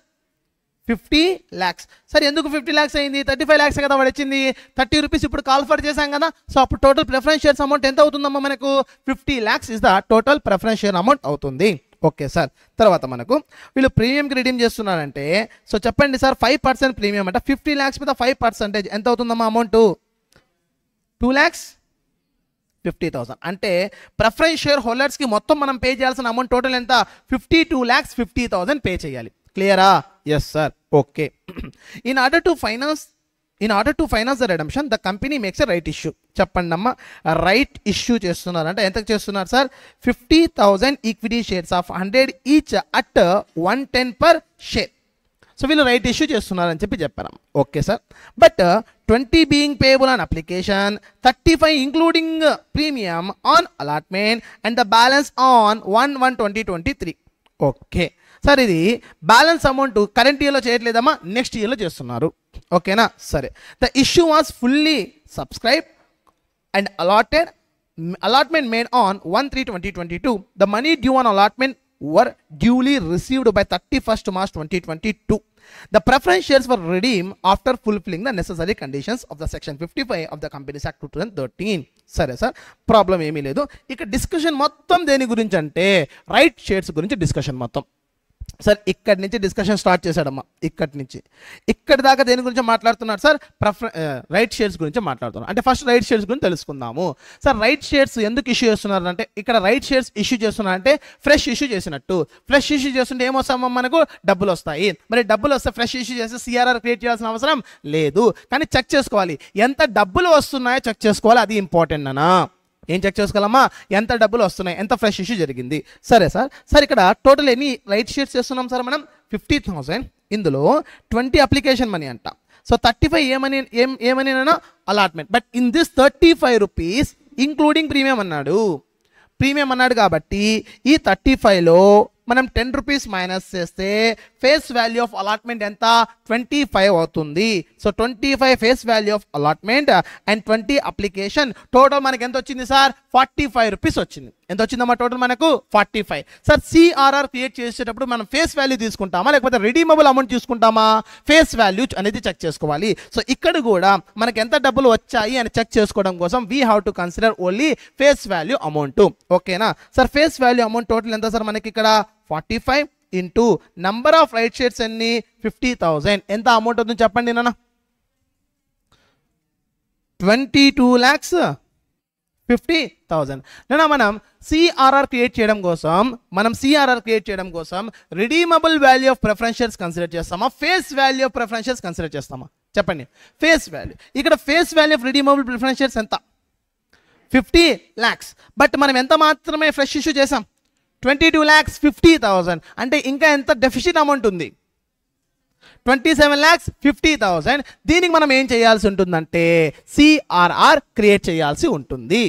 50 lakhs. సరే ఎందుకు 50 lakhs అయింది? 35 lakhs కదా వాడు వచ్చింది. 30 రూపీస్ ఇప్పుడు కాల్ ఫర్ చేశాం కదా. సో అప్పుడు టోటల్ ప్రిఫరెన్స్ షేర్స్ అమౌంట్ ఎంత అవుతుందమ్మా మనకు? 50 lakhs is the total preference share amount అవుతుంది. Okay sir. తర్వాత మనకు వీళ్ళు ప్రీమియంకి రిడీమ్ చేస్తున్నారంటే సో చెప్పండి సార్ 5% ప్రీమియం అంటే 50 lakhs మీద 5% ఎంత అవుతుందమ్మా అమౌంట్? 2,50,000. అంటే ప్రిఫరెన్స్ షేర్ హోల్డర్స్కి మొత్తం మనం పే చేయాల్సిన అమౌంట్ టోటల్ ఎంత? 52,50,000 పే చేయాలి. క్లియరా? Yes sir. Okay. In order to finance the redemption the company makes a right issue. చెప్పండి అమ్మా, రైట్ ఇష్యూ చేస్తున్నారు అంటే ఎంత చేస్తున్నారు sir? 50,000 equity shares of 100 each at 110 per share. So వీళ్ళు రైట్ ఇష్యూ చేస్తున్నారని చెప్పారు. Okay sir. But 20 being payable on application, 35 including premium on allotment and the balance on 1/1/2023. Okay sir, ఇది బ్యాలెన్స్ అమౌంట్ కరెంట్ ఇయర్లో చేయట్లేదమ్మా, next ఇయర్లో చేస్తున్నారు. ఓకేనా? సరే. The issue was fully subscribe and allotment made on 1/3/2022. The money due on allotment were duly received by 31st March 2022. The preference shares were redeemed after fulfilling the necessary conditions of the section 55 of the Companies Act 2013. సరే sir, problem ఏమీ లేదు. ఇక discussion మొత్తం దేని గురించి అంటే right shares గురించి discussion మొత్తం. సార్ ఇక్కడి నుంచి డిస్కషన్ స్టార్ట్ చేశాడమ్మా. ఇక్కడి నుంచి ఇక్కడి దాకా దేని గురించి మాట్లాడుతున్నారు సార్? రైట్ షేర్స్ గురించి మాట్లాడుతున్నారు. అంటే ఫస్ట్ రైట్ షేర్స్ గురించి తెలుసుకుందాము. సార్ రైట్ షేర్స్ ఎందుకు ఇష్యూ చేస్తున్నారు అంటే ఇక్కడ రైట్ షేర్స్ ఇష్యూ చేస్తున్నారంటే ఫ్రెష్ ఇష్యూ చేసినట్టు. ఫ్రెష్ ఇష్యూ చేస్తుంటే ఏమొస్తామో మనకు డబ్బులు వస్తాయి. మరి డబ్బులు వస్తే ఫ్రెష్ ఇష్యూ చేస్తే సిఆర్ఆర్ క్రియేట్ చేయాల్సిన అవసరం లేదు. కానీ చెక్ చేసుకోవాలి ఎంత డబ్బులు వస్తున్నాయో చెక్ చేసుకోవాలి. అది ఇంపార్టెంట్ అన్నా. ఏం చెక్ చేసుకోవాలమ్మా? ఎంత డబ్బులు వస్తున్నాయి, ఎంత ఫ్రెష్ ఇష్యూ జరిగింది. సరే సార్. సార్ ఇక్కడ టోటల్ ఎన్ని రైట్ షేర్స్ చేస్తున్నాం సార్ మనం? 50,000. ఇందులో 20 అప్లికేషన్ మనీ అంట. సో 35 ఏమని allotment. But in this 35 rupees including premium అన్నాడు. ప్రీమియం అన్నాడు కాబట్టి ఈ 35లో మనం 10 రూపీస్ మైనస్ చేస్తే ఫేస్ వాల్యూ ఆఫ్ అలాట్మెంట్ ఎంత? 25 అవుతుంది. So 25 face value of allotment and 20 application total మనకి ఎంత వచ్చింది సార్? 45 రూపీస్ వచ్చింది. ఎంత వచ్చిందమ్మా టోటల్ మనకు? 45. సార్ సిఆర్ఆర్ క్రియేట్ చేసేటప్పుడు మనం ఫేస్ వాల్యూ తీసుకుంటామా లేకపోతే రిడీమబుల్ అమౌంట్ తీసుకుంటామా? ఫేస్ వాల్యూ అనేది చెక్ చేసుకోవాలి. సో ఇక్కడ కూడా మనకి ఎంత డబ్బులు వచ్చాయి అని చెక్ చేసుకోవడం కోసం we have to consider only face value amount. ఓకేనా sir? Face value amount total ఎంత సార్ మనకి ఇక్కడ? 45 into number of right shares ఎన్ని? 50,000. ఎంత అమౌంట్ అవుతుంది చెప్పండి నాన్న? 22,50,000. నాన్న మనం సిఆర్ఆర్ క్రియేట్ చేయడం కోసం redeemable value of preference shares consider చేస్తామా? Face value of preference shares consider చేస్తామా? చెప్పండి. Face value. ఇక్కడ face value of redeemable preference shares ఎంత? 50 lakhs. బట్ మనం ఎంత మాత్రమే ఫ్రెష్ ఇష్యూ చేసాం? 22,50,000. అంటే ఇంకా ఎంత డెఫిసిట్ అమౌంట్ ఉంది? 27,50,000. దీనికి మనం ఏం చేయాల్సి ఉంటుందంటే సిఆర్ఆర్ క్రియేట్ చేయాల్సి ఉంటుంది.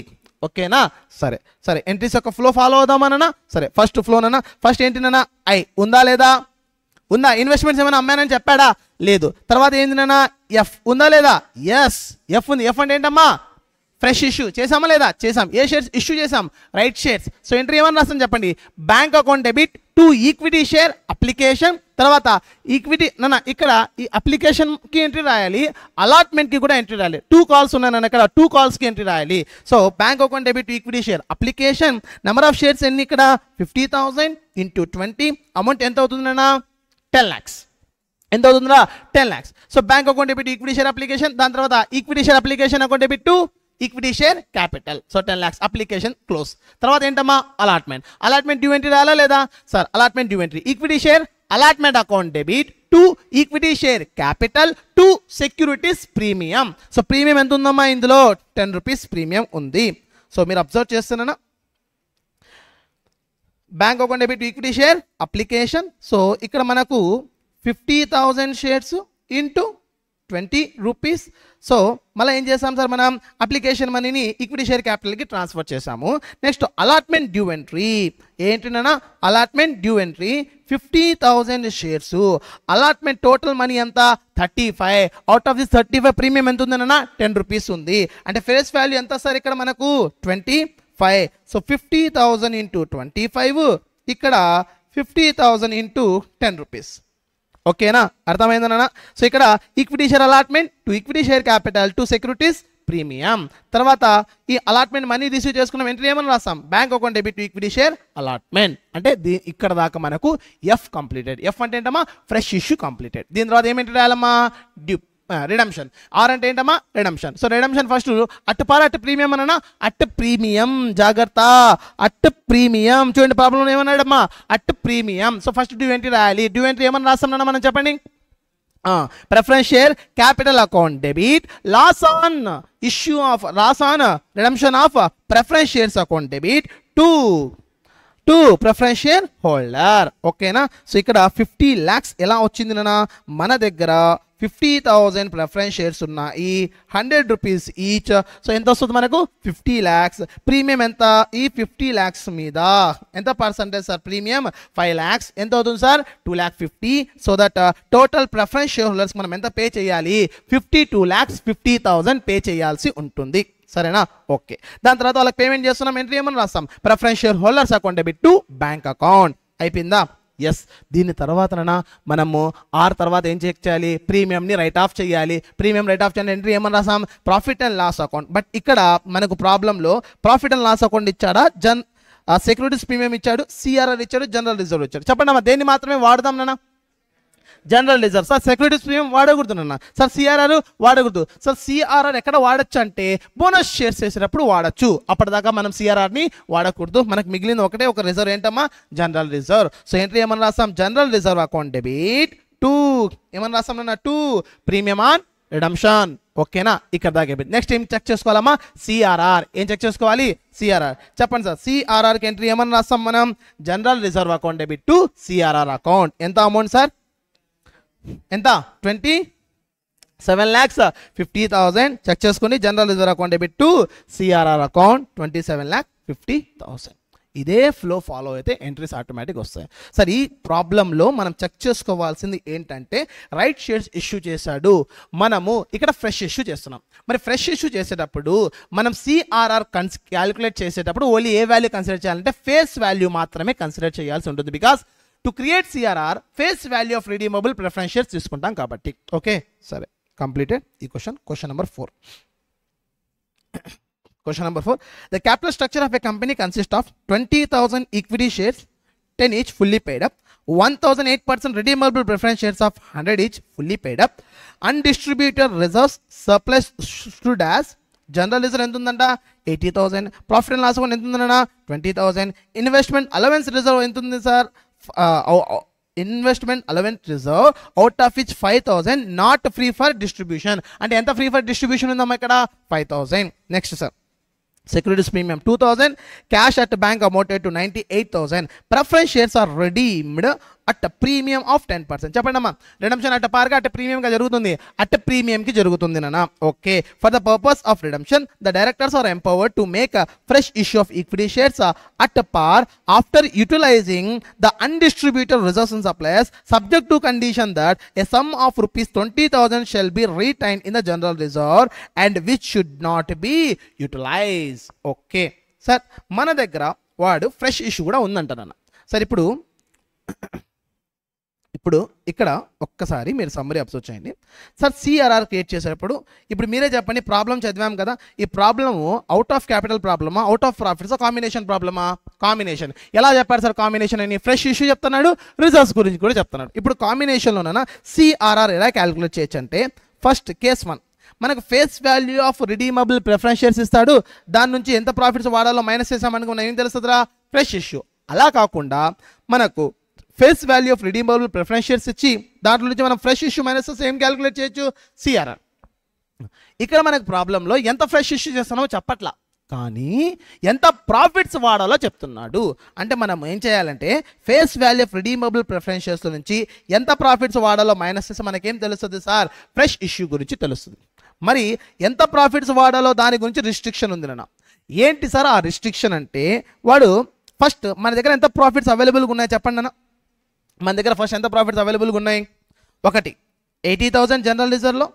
ఓకేనా? సరే సరే, ఎంట్రీస్ యొక్క ఫ్లో ఫాలో అవుదామన్నా. సరే, ఫస్ట్ ఫ్లోనన్నా. ఫస్ట్ ఏంటినన్నా? ఐ ఉందా లేదా? ఉందా? ఇన్వెస్ట్మెంట్స్ ఏమైనా అమ్మానని చెప్పాడా? లేదు. తర్వాత ఏంటినన్నా? ఎఫ్ ఉందా లేదా? ఎస్, ఎఫ్ ఉంది. ఎఫ్ అంటే ఏంటమ్మా? ఫ్రెష్ ఇష్యూ చేసామా లేదా? చేసాం. ఏ షేర్స్ ఇష్యూ చేసాం? Right shares. సో ఎంట్రీ ఏమని రాస్తాం చెప్పండి? Bank account debit to equity share application. తర్వాత ఈక్విటీ ఇక్కడ ఈ అప్లికేషన్కి ఎంట్రీ రాయాలి, అలాట్మెంట్కి కూడా ఎంట్రీ రాయాలి. 2 calls ఉన్నాయి ఇక్కడ, 2 callsకి ఎంట్రీ రాయాలి. So bank account debit to equity share application. Number of shares ఎన్ని ఇక్కడ? 50,000 ఇంటూ 20. అమౌంట్ ఎంత అవుతుంది నాన్న? 10 lakhs. ఎంత అవుతుందా? 10 lakhs. So bank account debit equity share application. దాని తర్వాత equity share application account debit to equity share capital. So 10 lakhs application close. తర్వాత ఏంటమ్మా అలాట్మెంట్ డ్యూ ఎంట్రీ రాయాలా లేదా sir? Allotment due entry equity share allotment account debit to equity share capital to securities premium. So premium ఎంత ఉందమ్మా ఇందులో? 10 rupees premium ఉంది. So మీరు observe చేస్తున్నానా? Bank account debit to equity share application. So ఇక్కడ మనకు 50,000 shares into 20 rupees. So మళ్ళీ ఏం చేసాం సార్? మనం అప్లికేషన్ మనీని ఈక్విటీ షేర్ క్యాపిటల్కి ట్రాన్స్ఫర్ చేసాము. నెక్స్ట్ అలాట్మెంట్ డ్యూ ఎంట్రీ ఏంటినా? Allotment due entry 50,000 shares. Allotment total money ఎంత? 35. అవుట్ ఆఫ్ దిస్ 35 ప్రీమియం ఎంత ఉందన్నా? 10 rupees ఉంది. అంటే ఫేస్ వాల్యూ ఎంత సార్ ఇక్కడ మనకు? 25. సో 50,000 ఇంటూ 25, ఇక్కడ 50,000 ఇంటూ 10 rupees. ఓకేనా? అర్థమైందన్నా? సో ఇక్కడ equity share allotment to equity share capital to securities premium. తర్వాత ఈ అలాట్మెంట్ మనీ రిసీవ్ చేసుకున్న ఎంట్రీ ఏమని రాస్తాం? Bank account debit to equity share allotment. అంటే ఇక్కడ దాకా మనకు ఎఫ్ కంప్లీటెడ్. ఎఫ్ అంటే ఏంటమ్మా? Fresh issue completed. దీని తర్వాత ఏమేంటి రాయాలమ్మా? Due redemption. ఆర్ అంటే ఏంటమ్మా? రిడమ్షన్. సో రిడమ్షన్ ఫస్ట్ అట్టు పార అట్టు ప్రీమియం అన్నా? అట్టు ప్రీమియం. జాగ్రత్త, అట్టు ప్రీమియం. చూడండి ప్రాబ్లం ఏమన్నాడమ్మా? At premium. So first due entry రాయాలి. డ్యూ ఎంట్రీ ఏమన్నా రాస్తామన్నా మనం చెప్పండి? Preference share capital account debit loss on issue of redemption of preference shares account debit to preference share holder. ఓకేనా? సో ఇక్కడ 50 lakhs ఎలా వచ్చింది నాన్న? మన దగ్గర 50,000 ప్రిఫరెన్స్ షేర్స్ ఉన్నాయి, 100 rupees ఈచ్. సో ఎంత వస్తుంది మనకు? 50 lakhs. ప్రీమియం ఎంత? ఈ 50 lakhs మీద ఎంత పర్సెంటేజ్ సార్ ప్రీమియం? 5 lakhs. ఎంత అవుతుంది sir? 2,50,000. So that total preference share holders మనం ఎంత పే చేయాలి? 52,50,000 పే చేయాల్సి ఉంటుంది. సరేనా? ఓకే. దాని తర్వాత వాళ్ళకి పేమెంట్ చేస్తున్నాం. ఎంట్రీ ఏమని రాస్తాం? Preference share holders account debit to bank account. అయిపోయిందా? ఎస్. దీని తర్వాతనా మనము ఆర్ తర్వాత ఏం చెక్ చేయాలి? ప్రీమియంని రైట్ ఆఫ్ చేయాలి. ప్రీమియం రైట్ ఆఫ్ చేయాలి. ఎంట్రీ ఏమని రాసాం? Profit and loss account. But ఇక్కడ మనకు ప్రాబ్లంలో ప్రాఫిట్ అండ్ లాస్ అకౌంట్ ఇచ్చాడా? సెక్యూరిటీస్ ప్రీమియం ఇచ్చాడు, సిఆర్ఆర్ ఇచ్చాడు, జనరల్ రిజర్వ్ ఇచ్చాడు. చెప్పండి అమ్మా, దేన్ని మాత్రమే వాడదాం నాన్న? General reserve. Sir securities premium వాడకూడదు నాన్న. సార్ సిఆర్ఆర్ వాడకూడదు. సార్ సిఆర్ఆర్ ఎక్కడ వాడచ్చు అంటే బోనస్ షేర్స్ చేసేటప్పుడు వాడచ్చు. అప్పటిదాకా మనం సిఆర్ఆర్ని వాడకూడదు. మనకు మిగిలింది ఒకటే ఒక రిజర్వ్. ఏంటమ్మా? General reserve. సో ఎంట్రీ ఏమని రాస్తాం? General reserve account debit to ఏమని రాస్తాం నాన్న? To premium on redemption. ఓకేనా? ఇక్కడ దాకా. నెక్స్ట్ ఏం చెక్ చేసుకోవాలమ్మా? సిఆర్ఆర్. ఏం చెక్ చేసుకోవాలి? సిఆర్ఆర్. చెప్పండి సార్. సిఆర్ఆర్కి ఎంట్రీ ఏమని రాస్తాం మనం? General reserve account debit to CRR account. ఎంత అమౌంట్ సార్? ఎంత? 27,50,000 చెక్ చేసుకుని general reserve account debit to CRR account 27,50,000. ఇదే ఫ్లో ఫాలో అయితే ఎంట్రీస్ ఆటోమేటిక్ వస్తాయి. సార్ ఈ ప్రాబ్లంలో మనం చెక్ చేసుకోవాల్సింది ఏంటంటే రైట్ షేర్స్ ఇష్యూ చేశాడు, మనము ఇక్కడ ఫ్రెష్ ఇష్యూ చేస్తున్నాం. మరి ఫ్రెష్ ఇష్యూ చేసేటప్పుడు మనం సిఆర్ఆర్ క్యాలిక్యులేట్ చేసేటప్పుడు ఓన్లీ ఏ వాల్యూ కన్సిడర్ చేయాలంటే ఫేస్ వాల్యూ మాత్రమే కన్సిడర్ చేయాల్సి ఉంటుంది. Because to create CRR face value of redeemable preference shares తీసుకుంటాం కాబట్టి. ఓకే సరే, కంప్లీటెడ్ ఈ question. Question number 4. Question number 4. The capital structure of a company consists of 20,000 equity shares, 10 each fully paid up, 1,008% redeemable preference shares of 100 each fully paid up, undistributed reserves surplus stood as general reserve ఎంత ఉందంట? 80,000. Profit and loss account ఎంత ఉందన్న? 20,000. Investment allowance reserve ఎంత ఉంది sir? Investment allowance reserve out of which 5,000 not free for distribution. అంటే ఎంత free for distribution ఉందమ్మా ఇక్కడ? 5,000. Next sir securities premium 2,000. cash at bank amounted to 98,000. preference shares are redeemed at a premium of 10%. చెప్పండి అమ్మా, redemption at పార్గా at premium గా జరుగుతుంది, at premium కి జరుగుతుంది నాన్న. Okay. For the purpose of redemption the directors are empowered to make a fresh issue of equity shares at par after utilizing the undistributed reserves and supplies subject to condition that a sum of rupees 20,000 shall be retained in the general reserve and which should not be utilized. Okay sir, మన దగ్గర వాడు fresh issue కూడా ఉందంట నాన్న. Sir ఇప్పుడు ఇక్కడ ఒక్కసారి మీరు సమ్మరీ అబ్జర్వ్ చేయండి సార్. సిఆర్ఆర్ క్రియేట్ చేసేటప్పుడు ఇప్పుడు మీరే చెప్పండి, ప్రాబ్లం చదివాం కదా, ఈ ప్రాబ్లము అవుట్ ఆఫ్ క్యాపిటల్ ప్రాబ్లమా, అవుట్ ఆఫ్ ప్రాఫిట్స్, కాంబినేషన్ ప్రాబ్లమా? కాంబినేషన్. ఎలా చెప్పారు సార్ కాంబినేషన్ అని? ఫ్రెష్ ఇష్యూ చెప్తున్నాడు, రిజర్వ్స్ గురించి కూడా చెప్తున్నాడు. ఇప్పుడు కాంబినేషన్లోనైనా సిఆర్ఆర్ ఎలా క్యాలిక్యులేట్ చేయొచ్చు అంటే ఫస్ట్ కేస్ 1 మనకు face value of redeemable preference shares ఇస్తాడు, దాని నుంచి ఎంత ప్రాఫిట్స్ వాడాలో మైనస్ చేసామనుకో మనం ఏం తెలుస్తుందిరా, ఫ్రెష్ ఇష్యూ. అలా కాకుండా మనకు face value of redeemable preference shares ఇచ్చి దాంట్లో నుంచి మనం ఫ్రెష్ ఇష్యూ మైనస్ చేస్తే ఏం క్యాలిక్యులేట్ చేయొచ్చు, సిఆర్ఆర్. ఇక్కడ మనకు ప్రాబ్లంలో ఎంత ఫ్రెష్ ఇష్యూ చేస్తున్నామో చెప్పట్లా, కానీ ఎంత ప్రాఫిట్స్ వాడాలో చెప్తున్నాడు. అంటే మనం ఏం చేయాలంటే face value of redeemable preference shares నుంచి ఎంత ప్రాఫిట్స్ వాడాలో మైనస్ చేస్తే మనకేం తెలుస్తుంది సార్, ఫ్రెష్ ఇష్యూ గురించి తెలుస్తుంది. మరి ఎంత ప్రాఫిట్స్ వాడాలో దాని గురించి రిస్ట్రిక్షన్ ఉంది నాన్న. ఏంటి సార్ ఆ రిస్ట్రిక్షన్ అంటే, వాడు ఫస్ట్ మన దగ్గర ఎంత ప్రాఫిట్స్ అవైలబుల్గా ఉన్నాయి చెప్పండి అన్న. మన దగ్గర ఫస్ట్ ఎంత ప్రాఫిట్స్ అవైలబుల్గా ఉన్నాయి, ఒకటి 80,000 జనరల్ రిజర్వ్లో,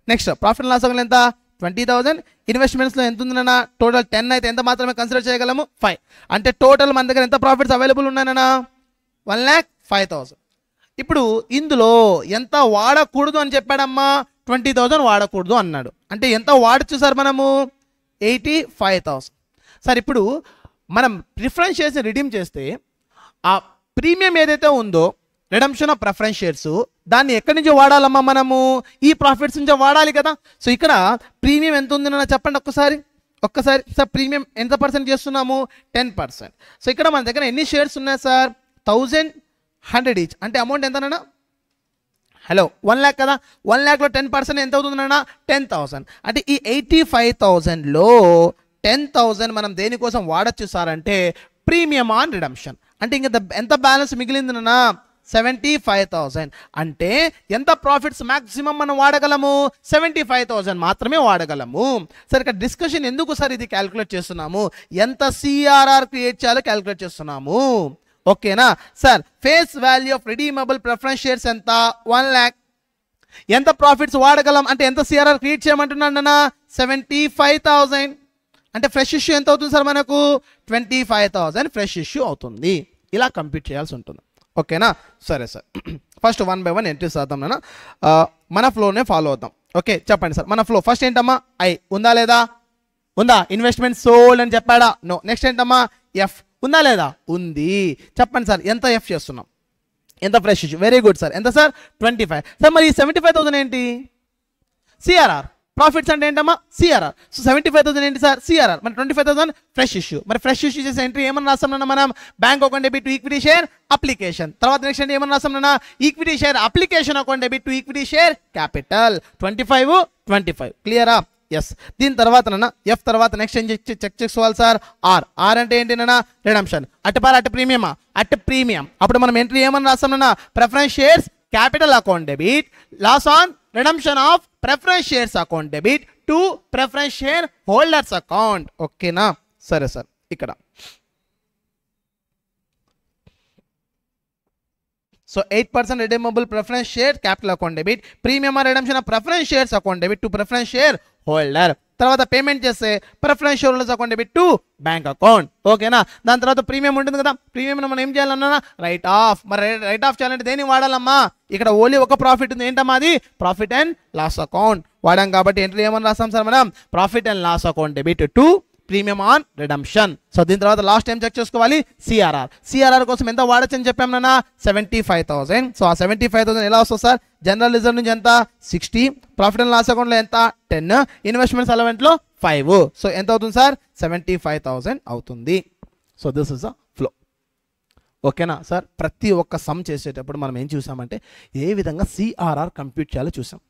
నెక్స్ట్ ప్రాఫిట్ లాస్ అవ్వాలి ఎంత 20,000, ఇన్వెస్ట్మెంట్స్లో ఎంత ఉందన్నా టోటల్ 10 అయితే ఎంత మాత్రమే కన్సిడర్ చేయగలము 5. అంటే టోటల్ మన దగ్గర ఎంత ప్రాఫిట్స్ అవైలబుల్ ఉన్నాయన్నా 1,05,000. ఇప్పుడు ఇందులో ఎంత వాడకూడదు అని చెప్పాడమ్మా, 20,000 వాడకూడదు అన్నాడు. అంటే ఎంత వాడచ్చు సార్ మనము, 85,000. సార్ ఇప్పుడు మనం ప్రిఫరెన్స్ షేర్స్ రిడీమ్ చేస్తే ఆ ప్రీమియం ఏదైతే ఉందో రిడమ్షన్ ఆఫ్ ప్రిఫరెన్స్ షేర్స్ దాన్ని ఎక్కడి నుంచి వాడాలమ్మా, మనము ఈ ప్రాఫిట్స్ నుంచి వాడాలి కదా. సో ఇక్కడ ప్రీమియం ఎంత ఉంది నా చెప్పండి ఒక్కసారి సార్, ప్రీమియం ఎంత పర్సెంట్ చేస్తున్నాము, 10%. సో ఇక్కడ మన దగ్గర ఎన్ని షేర్స్ ఉన్నాయి సార్, 1,100 ఈచ్. అంటే అమౌంట్ ఎంతనా, హలో 1 lakh కదా, 1 lakhలో 10% ఎంత అవుతుందన్నా 10,000. అంటే ఈ 85,000లో 10,000 మనం దేనికోసం వాడచ్చు సార్ అంటే ప్రీమియం ఆన్ రిడమ్షన్. అంటే ఇంకా ఎంత బ్యాలెన్స్ మిగిలిందన్నా 75,000. అంటే ఎంత ప్రాఫిట్స్ మ్యాక్సిమం మనం వాడగలము, 75,000 మాత్రమే వాడగలము. సరే ఇక్కడ డిస్కషన్ ఎందుకు సార్ ఇది క్యాలిక్యులేట్ చేస్తున్నాము, ఎంత సిఆర్ఆర్ క్రియేట్ చేయాలో క్యాలిక్యులేట్ చేస్తున్నాము. ఓకేనా sir, face value of redeemable preference shares ఎంత 1 lakh, ఎంత ప్రాఫిట్స్ వాడగలం అంటే ఎంత సిఆర్ఆర్ క్రియేట్ చేయమంటున్నాను అన్న 75,000. అంటే ఫ్రెష్ ఇష్యూ ఎంత అవుతుంది సార్ మనకు 25,000 ఫ్రెష్ ఇష్యూ అవుతుంది. ఇలా కంప్లీట్ చేయాల్సి ఉంటుంది. ఓకేనా సరే సార్, ఫస్ట్ 1 by 1 ఎంట్రీస్ చేద్దాం నాన్న, మన ఫ్లోనే ఫాలో అవుతాం. ఓకే చెప్పండి సార్, మన ఫ్లో ఫస్ట్ ఏంటమ్మా, ఐ ఉందా లేదా, ఉందా, ఇన్వెస్ట్మెంట్ సోల్డ్ అని చెప్పాడా, నో. నెక్స్ట్ ఏంటమ్మా, ఎఫ్ ఉందా లేదా, ఉంది. చెప్పండి సార్ ఎంత ఎఫ్ చేస్తున్నాం, ఎంత fresh issue, very good sir, ఎంత సార్ 25. సార్ మరి 75,000 ఏంటి, సిఆర్ఆర్. ప్రాఫిట్స్ అంటే ఏంటమ్మా, సిఆర్ఆర్. సో 75,000 ఏంటి సార్, సిఆర్ఆర్. మరి 25,000 ఫ్రెష్ ఇష్యూ. మరి ఫ్రెష్ ఇష్యూ చేసే ఎంట్రీ ఏమన్నా రాస్తామన్నా మనం, bank account debit to equity share application. తర్వాత నెక్స్ట్ ఏంటి ఏమన్నా రాస్తామన్నా, equity share application account debit to equity share capital 25. క్లియరా, ఎస్. దీని తర్వాత నన్న ఎఫ్ తర్వాత నెక్స్ట్ ఏం చెక్ చేసుకోవాలి సార్, ఆర్ అంటే ఏంటి నాన్న, రిడమ్షన్. అటు ప్రీమియమా, అటు ప్రీమియం. అప్పుడు మనం ఎంట్రీ ఏమన్నా రాస్తామన్నా, preference shares capital account debit, loss on redemption of preference shares account debit to preference share holders account. ఓకేనా సరే సార్, ఇక్కడ so 8% redeemable preference share capital account debit, premium redemption of preference shares account debit to preference share holder. తర్వాత payment చేస్తే preference share holders account debit to bank account. ఓకేనా, దాని తర్వాత premium ఉంటుంది కదా, ప్రీమియం మనం ఏం చేయాలన్నా రైట్ ఆఫ్. మరి రైట్ ఆఫ్ చేయాలంటే దేన్ని వాడాలమ్మా, ఇక్కడ ఓన్లీ ఒక ప్రాఫిట్ ఉంది, ఏంటమ్మా అది, ప్రాఫిట్ అండ్ లాస్ అకౌంట్ వాడాం కాబట్టి ఎంట్రీ ఏమని రాస్తాం సార్ మనం, profit and loss account debit to premium on redemption. So దీని తర్వాత లాస్ట్ టైం చెక్ చేసుకోవాలి, సిఆర్ఆర్ కోసం ఎంత వాడచ్చు అని చెప్పాం నాన్న 75,000. సో ఆ 75,000 ఎలా వస్తుంది సార్, జనరల్ రిజర్వ్ నుంచి ఎంత 60, ప్రాఫిట్ అండ్ లాస్ అకౌంట్లో ఎంత 10, ఇన్వెస్ట్మెంట్స్ అలవెంట్లో 5. సో ఎంత అవుతుంది సార్ 75,000 అవుతుంది. So this is the flow. ఓకేనా సార్, ప్రతి ఒక్క సమ్ చేసేటప్పుడు మనం ఏం చూసామంటే ఏ విధంగా సిఆర్ఆర్ కంప్యూట్ చేయాలో చూసాం.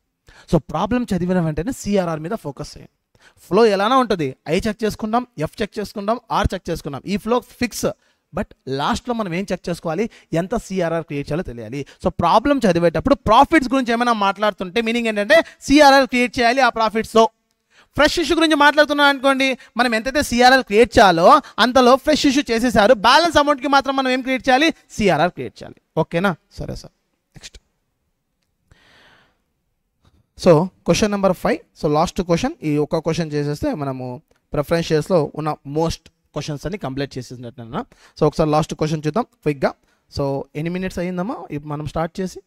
సో ప్రాబ్లం చదివిన వెంటనే సిఆర్ఆర్ మీద ఫోకస్ చేయండి. ఫ్లో ఎలానే ఉంటుంది, ఐ చెక్ చేసుకుంటాం, ఎఫ్ చెక్ చేసుకుంటాం, ఆర్ చెక్ చేసుకుంటాం, ఈ ఫ్లో ఫిక్స్. బట్ లాస్ట్లో మనం ఏం చెక్ చేసుకోవాలి, ఎంత సిఆర్ఆర్ క్రియేట్ చేయాలో తెలియాలి. సో ప్రాబ్లం చదివేటప్పుడు ప్రాఫిట్స్ గురించి ఏమైనా మాట్లాడుతుంటే మీనింగ్ ఏంటంటే సిఆర్ఆర్ క్రియేట్ చేయాలి ఆ ప్రాఫిట్స్లో. ఫ్రెష్ ఇష్యూ గురించి మాట్లాడుతున్నాం అనుకోండి, మనం ఎంతైతే సిఆర్ఆర్ క్రియేట్ చేయాలో అంతలో ఫ్రెష్ ఇష్యూ చేసేసారు, బ్యాలెన్స్ అమౌంట్కి మాత్రం మనం ఏం క్రియేట్ చేయాలి, సిఆర్ఆర్ క్రియేట్ చేయాలి. ఓకేనా సరే sir, next. So question number 5. So last question, ఈ ఒక్క క్వశ్చన్ చేసేస్తే మనము ప్రిఫరెన్స్ షేర్స్లో ఉన్న మోస్ట్ క్వశ్చన్స్ అన్ని కంప్లీట్ చేసేసినట్టు. సో ఒకసారి లాస్ట్ క్వశ్చన్ చూద్దాం క్విక్గా. సో ఎన్ని మినిట్స్ అయ్యిందమ్మా ఇప్పుడు మనం స్టార్ట్ చేసి,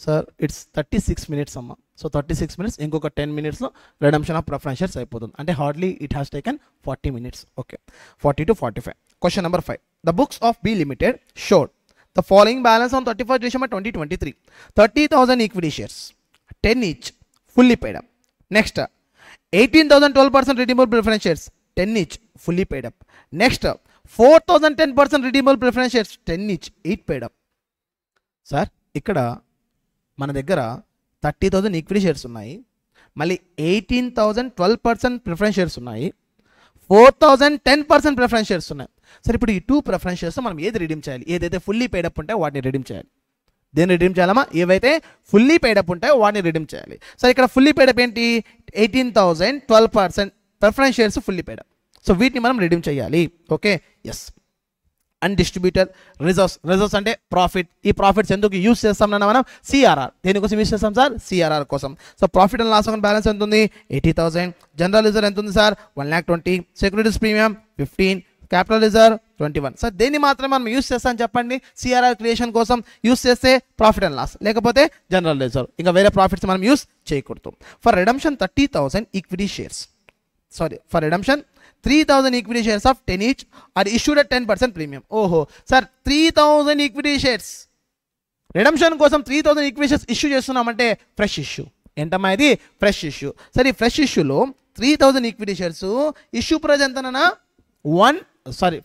సార్ ఇట్స్ 36 minutes అమ్మా. సో 36 minutes, ఇంకొక 10 minutesలో రిడమ్షన్ ఆఫ్ ప్రిఫరెన్స్ షేర్స్ అయిపోతుంది. అంటే hardly it has taken 40 minutes. Okay, 40 to 45. Question number 5. The books of be limited showed the following balance on 31st December 2023. 30,000 equity shares, 10 each, fully paid up. Next 18,000 12% redeemable preference shares 10 each fully paid up. Next 4,000 10% redeemable preference shares 10 each 8 paid up. Sir ఇక్కడ మన దగ్గర 30,000 equity shares ఉన్నాయి, మళ్ళీ 18,000 12% preference shares ఉన్నాయి, 4,000 10% preference shares ఉన్నాయి. సరే ఇప్పుడు ఈ 2 ప్రిఫరెన్స్ షేర్స్ మనం ఏది రిడీమ్ చేయాలి? ఏదైతే ఫుల్లీ పేడప్ ఉంటే వాటిని రిడీమ్ చేయాలి. దేన్ని రిడీమ్ చేయాలమ్మా? ఏవైతే ఫుల్లీ పేడప్ ఉంటాయో వాటిని రిడీమ్ చేయాలి. సరే ఇక్కడ ఫుల్లీ పేడప్ ఏంటి? 18,000 12% preference shares fully paid up. So వీటిని మనం రిడీమ్ చేయాలి. Okay, yes. అన్డిస్ట్రిబ్యూటెడ్ రిజర్వ్స్ అంటే ప్రాఫిట్. ఈ ప్రాఫిట్స్ ఎందుకు యూస్ చేస్తాం మనం? సిఆర్ఆర్. దేనికోసం యూస్ చేస్తాం సార్? సిఆర్ఆర్ కోసం. So profit and loss account balance ఎంత ఉంది? 80,000. జనరల్ రిజర్వ్ ఎంత ఉంది sir? 1,20,000. Securities premium 15. Capital reserve 21. Sir దేన్ని మాత్రమే మనం యూస్ చేస్తాం చెప్పండి? సిఆర్ఆర్ క్రియేషన్ కోసం యూస్ చేస్తే ప్రాఫిట్ అండ్ లాస్, లేకపోతే జనరల్ రిజర్వ్. ఇంకా వేరే ప్రాఫిట్స్ మనం యూస్ చేయకూడదు. For redemption 30,000 equity shares, sorry, for redemption 3,000 equity shares of 10 each are issued at 10% premium. ఓహో సార్, 3,000 ఈక్విటీ షేర్స్ రిడమ్షన్ కోసం 3,000 ఈక్విటీ షేర్స్ ఇష్యూ చేస్తున్నామంటే ఫ్రెష్ ఇష్యూ. ఏంటమ్మా ఇది? Fresh issue. సరే ఈ ఫ్రెష్ ఇష్యూలో 3,000 ఈక్విటీ షేర్స్ ఇష్యూ ప్రైస్ ఎంతనా?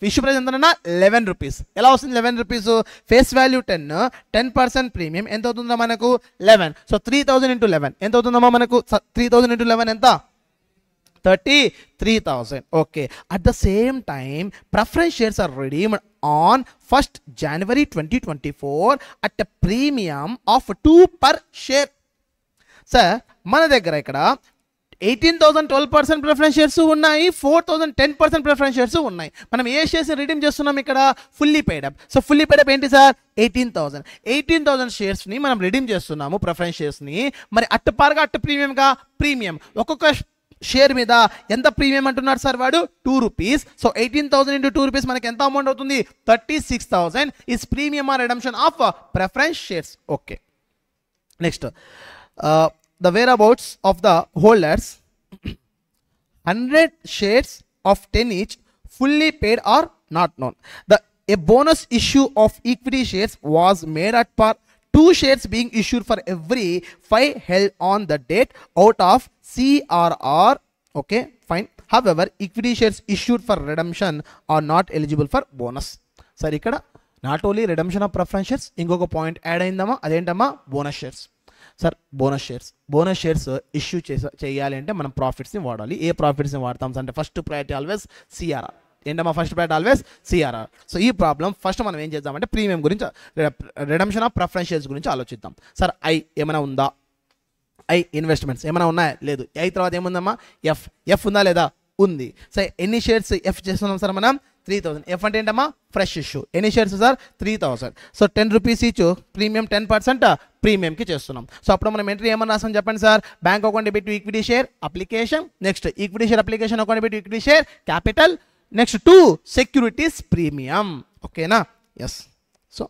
Issue price ఎంతనా? 11 రూపీస్. ఎలా వస్తుంది 11 రూపీస్? ఫేస్ వాల్యూ 10, 10% ప్రీమియం ఎంత అవుతుందా మనకు? 11. సో 3,000 into 11 ఎంత అవుతుందమ్మా మనకు? 3,000 into 11 ఎంత? 33,000. Okay. At the same time, preference shares are redeemed on 1st January 2024 at a premium of 2 per share. Sir, మన దగ్గర ఇక్కడ 18,000 12% ప్రిఫరెన్స్ షేర్స్ ఉన్నాయి, 4,000 10% ప్రిఫరెన్స్ షేర్స్ ఉన్నాయి. మనం ఏ షేర్స్ రిడీమ్ చేస్తున్నాం ఇక్కడ? Fully paid up. So fully paid-up ఏంటి సార్? 18,000 షేర్స్ని మనం రిడీమ్ చేస్తున్నాము, ప్రిఫరెన్స్ షేర్స్ని. మరి అట్టు పారుగా అట్టు ప్రీమియంగా ప్రీమియం ఒక్కొక్క షేర్ మీద ఎంత ప్రీమియం అంటున్నారు సార్ వాడు? 2 రూపీస్. సో 18,000 into 2 రూపీస్ మనకి ఎంత అమౌంట్ అవుతుంది? 36,000 is premium or redemption of preference shares. Okay, next the whereabouts of the holders 100 shares of 10 each fully paid or not known. A bonus issue of equity shares was made at par 2 shares being issued for every 5 held on the date out of CRR. Okay, fine. However, equity shares issued for redemption are not eligible for bonus. Sir, ikkada not only redemption of preference shares, ingoka point add ayindama, adentama bonus shares. Sir bonus shares issue చేయాలి అంటే మనం ప్రాఫిట్స్ని వాడాలి. ఏ ప్రాఫిట్స్ని వాడతాం sir అంటే first priority always CRR. ఏంటమ్మా first priority always CRR. So ఈ problem first మనం ఏం చేద్దామంటే ప్రీమియం గురించి, రిడమ్షన్ ఆఫ్ ప్రిఫరెన్స్ షేర్స్ గురించి ఆలోచిద్దాం. సార్ ఏమైనా ఉందా? ఇన్వెస్ట్మెంట్స్ ఏమైనా ఉన్నాయా? లేదు. తర్వాత ఏముందమ్మా? ఎఫ్ ఉందా లేదా? ఉంది. సో ఎన్ని షేర్స్ ఎఫ్ చేస్తున్నాం సార్ మనం? 3,000. ఎఫ్ అంటే ఏంటమ్మా? Fresh issue. ఎన్ని shares sir? 3,000. So 10 rupees each premium 10% ప్రీమియంకి చేస్తున్నాం. సో అప్పుడు మనం ఎంట్రీ ఏమన్నా రాసాం చెప్పండి sir? Bank account debit to equity share application, next equity share application account debit to equity share capital, next 2 securities premium. ఓకేనా? Yes. So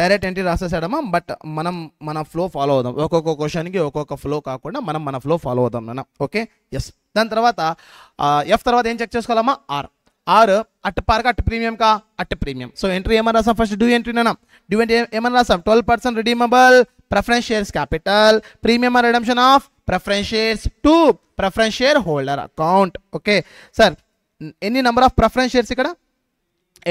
direct entry రాసేసాడమ్మా, but మనం మన ఫ్లో ఫాలో అవుదాం. ఒక్కొక్క క్వశ్చన్కి ఒక్కొక్క ఫ్లో కాకుండా మనం మన ఫ్లో ఫాలో అవుదాం నాన్న. Okay, yes. దాని తర్వాత ఎఫ్ తర్వాత ఏం చెక్ చేసుకోవాలమ్మా? Or at par at premium కా? At premium. సో ఎంట్రీ ఏమన్నా రాసాం? ఫస్ట్ డ్యూ ఎంట్రీ నాన్న. డ్యూ ఎంట్రీ ఏమన్నా రాసాం? 12% redeemable preference shares capital, premium or redemption of preference shares to preference share holder account. Okay sir, ఎన్ని number of preference shares ఇక్కడ?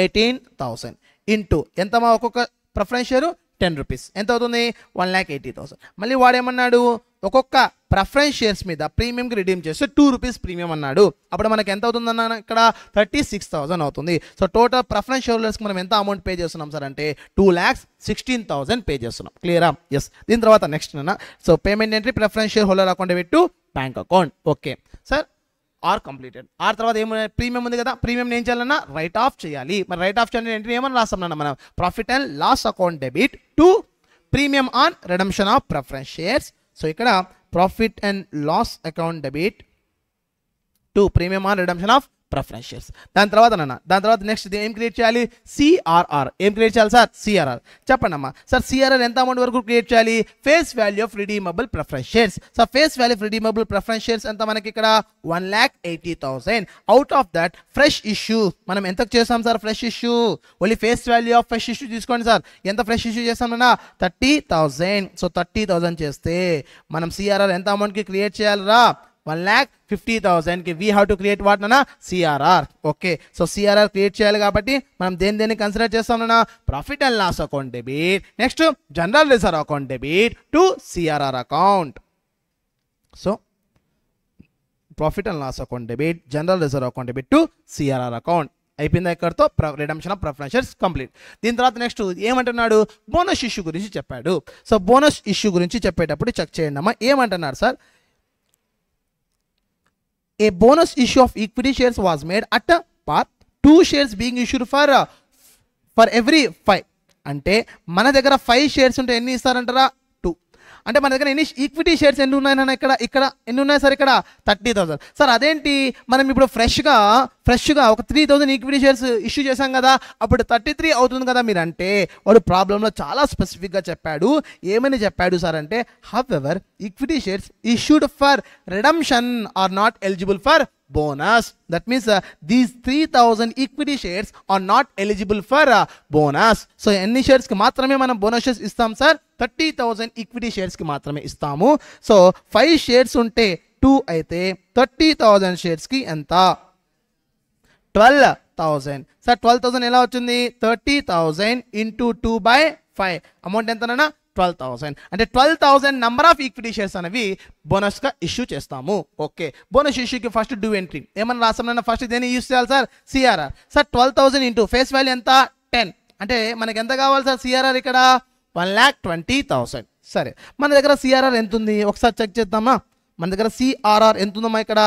18,000 into ఎంతమా ఒక్కొక్క preference share? 10 rupees. ఎంత అవుతుంది? 1,80,000. మళ్ళీ వాడేమన్నాడు? ఒక్కొక్క ప్రిఫరెన్స్ షేర్స్ మీద ప్రీమియంకి రిడీమ్ చేస్తే 2 రూపీస్ ప్రీమియం అన్నాడు. అప్పుడు మనకి ఎంత అవుతుందన్న ఇక్కడ? 36,000 అవుతుంది. సో టోటల్ ప్రిఫరెన్స్ షేర్స్కి మనం ఎంత అమౌంట్ పే చేస్తున్నాం సార్ అంటే 2,16,000 పే చేస్తున్నాం. క్లియరా? ఎస్. దీని తర్వాత నెక్స్ట్ అన్న, so payment entry preference share holder account debit to bank account. Okay sir, R completed. R తర్వాత ఏమైనా ప్రీమియం ఉంది కదా, ప్రీమియం ఏం చేయాలన్నా? రైట్ ఆఫ్ చేయాలి. మరి రైట్ ఆఫ్ చేయాలి ఎంట్రీ ఏమన్నా రాస్తాం మనం? Profit and loss account debit to premium on redemption of preference shares. So ఇక్కడ profit and loss account debit to premium on redemption of preference shares. దాని తర్వాత నెక్స్ట్ ఏం క్రియేట్ చేయాలి? సిఆర్ఆర్. ఏం క్రియేట్ చేయాలి సార్? సిఆర్ఆర్. చెప్పండి అమ్మా. Sir CRR ఎంత అమౌంట్ వరకు క్రియేట్ చేయాలి? Face value of redeemable preference shares. So face value of redeemable preference shares ఎంత మనకి ఇక్కడ? 1,80,000. Out of that fresh issue మనం ఎంతకు చేస్తాం సార్? Fresh issue only face value of fresh issue తీసుకోండి సార్. ఎంత ఫ్రెష్ ఇష్యూ చేస్తామన్నా? 30,000. సో 30,000 చేస్తే మనం సిఆర్ఆర్ ఎంత అమౌంట్కి క్రియేట్ చేయాలరా? 1,50,000కి we have to create what అన్నా? CRR. Okay, so CRR create చేయాలి కాబట్టి మనం దేన్ని కన్సిడర్ చేస్తామన్నా? Profit and loss account debit, next general reserve account debit to CRR account. So profit and loss account debit, general reserve account debit to CRR account. అయిపోయిందా? ఇక్కడతో redemption of preference shares complete. దీని తర్వాత next ఏమంటున్నాడు? Bonus issue గురించి చెప్పాడు. So bonus issue గురించి చెప్పేటప్పుడు check చేయండి అమ్మా. ఏమంటున్నాడు sir? A bonus issue of equity shares was made at a par, 2 shares being issued for every 5. అంటే మన దగ్గర 5 షేర్స్ ఉంటే ఎన్ని ఇస్తారంటారా? 2. అంటే మన దగ్గర ఎన్ని ఈక్విటీ షేర్స్ ఎన్ని ఉన్నాయన్న? ఇక్కడ ఎన్ని ఉన్నాయి సార్? ఇక్కడ 30,000. సార్ అదేంటి, మనం ఇప్పుడు ఫ్రెష్గా ఒక 3,000 ఈక్విటీ షేర్స్ ఇష్యూ చేశాం కదా, అప్పుడు 33 అవుతుంది కదా మీరు అంటే, వాడు ప్రాబ్లంలో చాలా స్పెసిఫిక్గా చెప్పాడు. ఏమని చెప్పాడు సార్ అంటే, however equity shares issued for redemption are not eligible for bonus. That means these 3,000 equity shares are not eligible for bonus. So ఎన్ని షేర్స్ కి మాత్రమే మనం బోనస్ షేర్స్ ఇస్తాం సార్? 30,000 ఈక్విటీ షేర్స్ కి మాత్రమే ఇస్తాము. సో 5 షేర్స్ ఉంటే 2 అయితే 30,000 షేర్స్ కి ఎంత? 12,000. సార్ 12,000 ఎలా వచ్చింది? 30,000 ఇంటూ 2/5 అమౌంట్ ఎంతనన్నా? 12,000. అంటే 12,000 నంబర్ ఆఫ్ ఈక్విటీ షేర్స్ అనేవి బోనస్గా ఇష్యూ చేస్తాము. ఓకే, బోనస్ ఇష్యూకి ఫస్ట్ డ్యూ ఎంట్రీ ఏమన్నా రాసామన్నా? ఫస్ట్ దేన్ని యూస్ చేయాలి sir? CRR. Sir 12,000 into face value ఎంత? 10. అంటే మనకి ఎంత కావాలి సార్ సిఆర్ఆర్? ఇక్కడ 1,20,000. సరే, మన దగ్గర సిఆర్ఆర్ ఎంత ఉంది ఒకసారి చెక్ చేద్దామా? మన దగ్గర సిఆర్ఆర్ ఎంత ఉందమ్మా? ఇక్కడ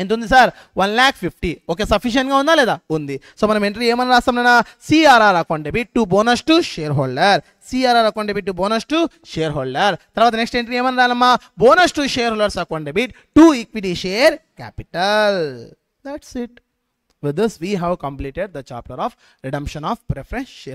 ఎంత ఉంది సార్? 1,50,000. ఓకే, సఫిషియెంట్గా ఉందా లేదా? ఉంది. సో మనం ఎంట్రీ ఏమని రాస్తామన్నా? CRR account debit to bonus to share holder. CRR account debit to bonus to share holder. తర్వాత నెక్స్ట్ ఎంట్రీ ఏమని రాయాలమ్మా? Bonus to share holders account debit to equity share capital. That's it. With this we have completed the chapter of redemption of preference shares.